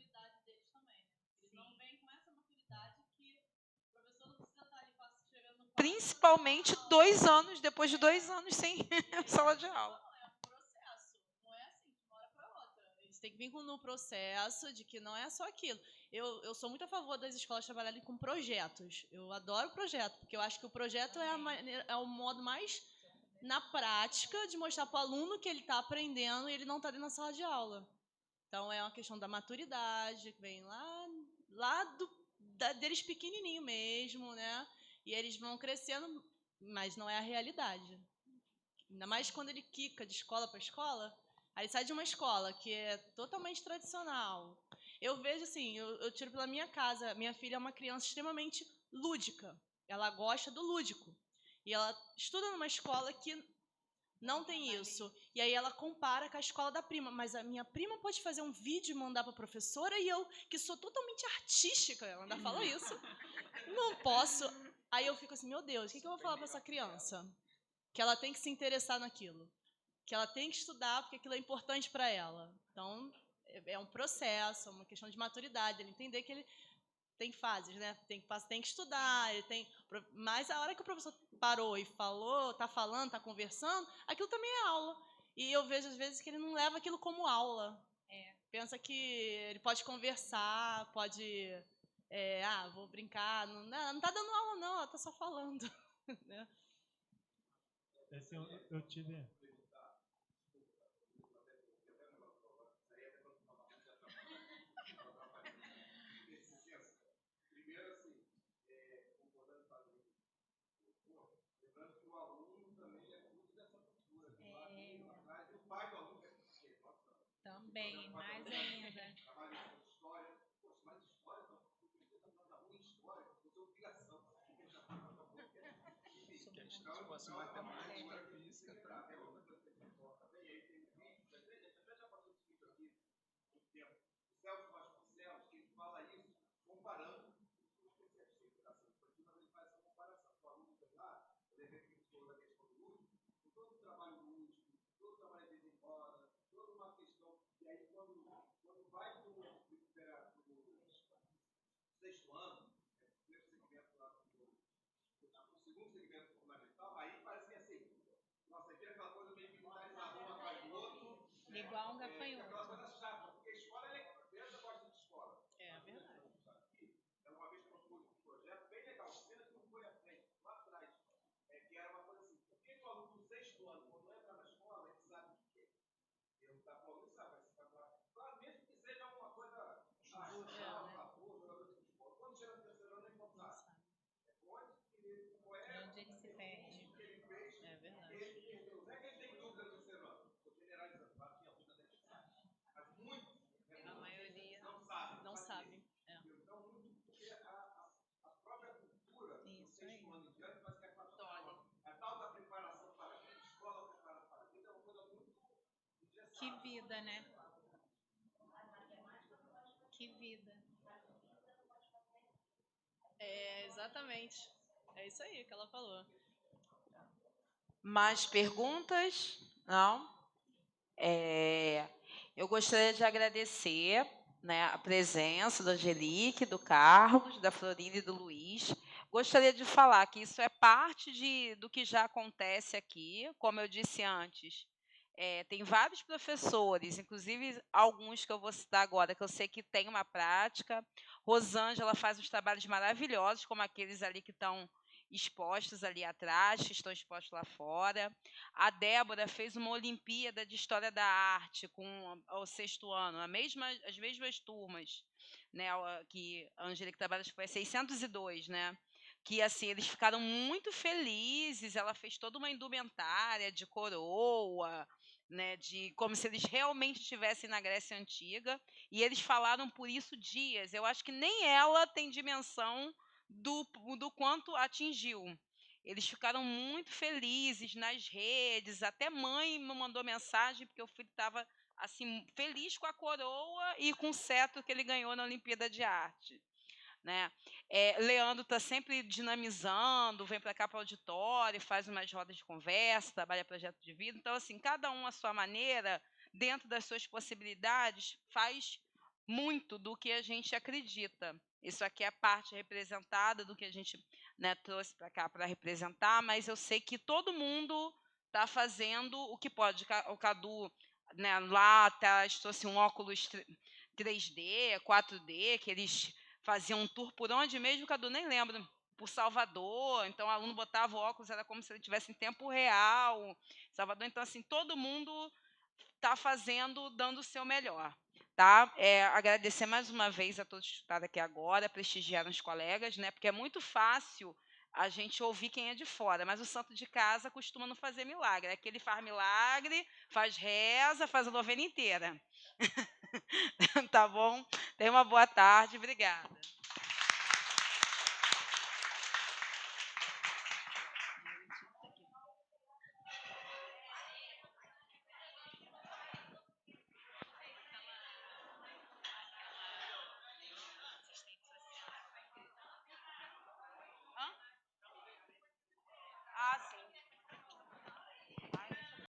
Principalmente 2 anos, depois de 2 anos sem sala de aula. É um processo, não é assim de uma hora para outra. Eles Você tem que vir no processo de que não é só aquilo. Eu sou muito a favor das escolas trabalharem com projetos. Eu adoro projeto, porque eu acho que o projeto é o modo mais na prática de mostrar para o aluno que ele está aprendendo e ele não está dentro da sala de aula. Então, é uma questão da maturidade, que vem lá deles pequenininho mesmo, né? E eles vão crescendo, mas não é a realidade. Ainda mais quando ele quica de escola para escola, aí ele sai de uma escola que é totalmente tradicional. Eu vejo assim, eu tiro pela minha casa, minha filha é uma criança extremamente lúdica, ela gosta do lúdico. E ela estuda numa escola que não tem isso. E aí ela compara com a escola da prima. Mas a minha prima pode fazer um vídeo e mandar para a professora e eu, que sou totalmente artística, ela ainda fala isso, não posso. Aí eu fico assim, meu Deus, o que eu vou falar para essa criança? Que ela tem que se interessar naquilo. Que ela tem que estudar porque aquilo é importante para ela. Então, é um processo, é uma questão de maturidade. Ele entender que ele tem fases, né? Tem que estudar, mas a hora que o professor parou e falou, tá falando, tá conversando, aquilo também é aula. E eu vejo às vezes que ele não leva aquilo como aula. Pensa que ele pode conversar, pode, vou brincar, não tá dando aula não, ela tá só falando. Né? Assim, eu tive... Também, mais ainda. Que a gente fosse matemática, física, tranquilo. O Celso Vasconcelos, que ele fala isso comparando com o especialista em educação infantil, ele faz essa comparação. O aluno vem lá, o exemplo que falou da questão do lúdico, com todo o trabalho lúdico, todo o trabalho de roda, toda uma questão. E aí, quando vai para o sexto ano, o primeiro segmento lá o segundo segmento fundamental, aí parece assim, nossa, aqui é aquela coisa meio militarizada, um atrás do outro. Igual um gafanhoto. Aquela coisa chata, porque a escola, a criança gosta de escola. É verdade. Ela uma vez propôs um projeto bem legal, pena que não foi à frente, lá atrás, que era uma coisa assim, por que o aluno do sexto ano, quando entra na escola, ele sabe o que é? Ele está falando, ele sabe, vai se claro, mesmo que seja alguma coisa, jogador de futebol. Quando chega no terceiro ano, ele não sabe. Onde ele se perde. É verdade. Não é que ele tem dúvida no terceiro ano, estou generalizando, claro, tinha dúvida da gente sabe. Mas muitos, a maioria não sabem. Não sabem. Então, muito porque a própria cultura do sexto ano em diante faz que a tal da preparação para a vida, escola preparada para a vida, é uma coisa muito engessada. Que vida, né? Que vida. Exatamente. É isso aí que ela falou. Mais perguntas? Não? Eu gostaria de agradecer, né, a presença da Angelique, do Carlos, da Florinda e do Luiz. Gostaria de falar que isso é parte do que já acontece aqui. Como eu disse antes, tem vários professores, inclusive alguns que eu vou citar agora, que eu sei que tem uma prática. Rosângela faz uns trabalhos maravilhosos, como aqueles ali que estão expostos ali atrás, que estão expostos lá fora. A Débora fez uma Olimpíada de História da Arte com o sexto ano, as mesmas turmas, né, que a Angelique trabalha, foi a 602, né? Que assim, eles ficaram muito felizes, ela fez toda uma indumentária de coroa, né, de como se eles realmente estivessem na Grécia Antiga, e eles falaram por isso dias. Eu acho que nem ela tem dimensão do quanto atingiu. Eles ficaram muito felizes nas redes, até mãe me mandou mensagem, porque o filho estava assim, feliz com a coroa e com o cetro que ele ganhou na Olimpíada de Arte. Né? Leandro está sempre dinamizando, vem para cá para o auditório, faz umas rodas de conversa, trabalha projeto de vida. Então, assim, cada um à sua maneira, dentro das suas possibilidades, faz muito do que a gente acredita. Isso aqui é a parte representada do que a gente, né, trouxe para cá para representar, mas eu sei que todo mundo está fazendo o que pode. O Cadu né, lá trouxe um óculos 3D, 4D, que eles faziam um tour por onde mesmo, Cadu? Nem lembro. Por Salvador, então o aluno botava o óculos, era como se ele estivesse em tempo real. Salvador, então assim, todo mundo está fazendo, dando o seu melhor. Tá? Agradecer mais uma vez a todos que estaram aqui agora, prestigiaram os colegas, né? Porque é muito fácil a gente ouvir quem é de fora, mas o santo de casa costuma não fazer milagre. É que ele faz milagre, faz reza, faz a novena inteira. Tá bom? Tenha uma boa tarde, obrigada.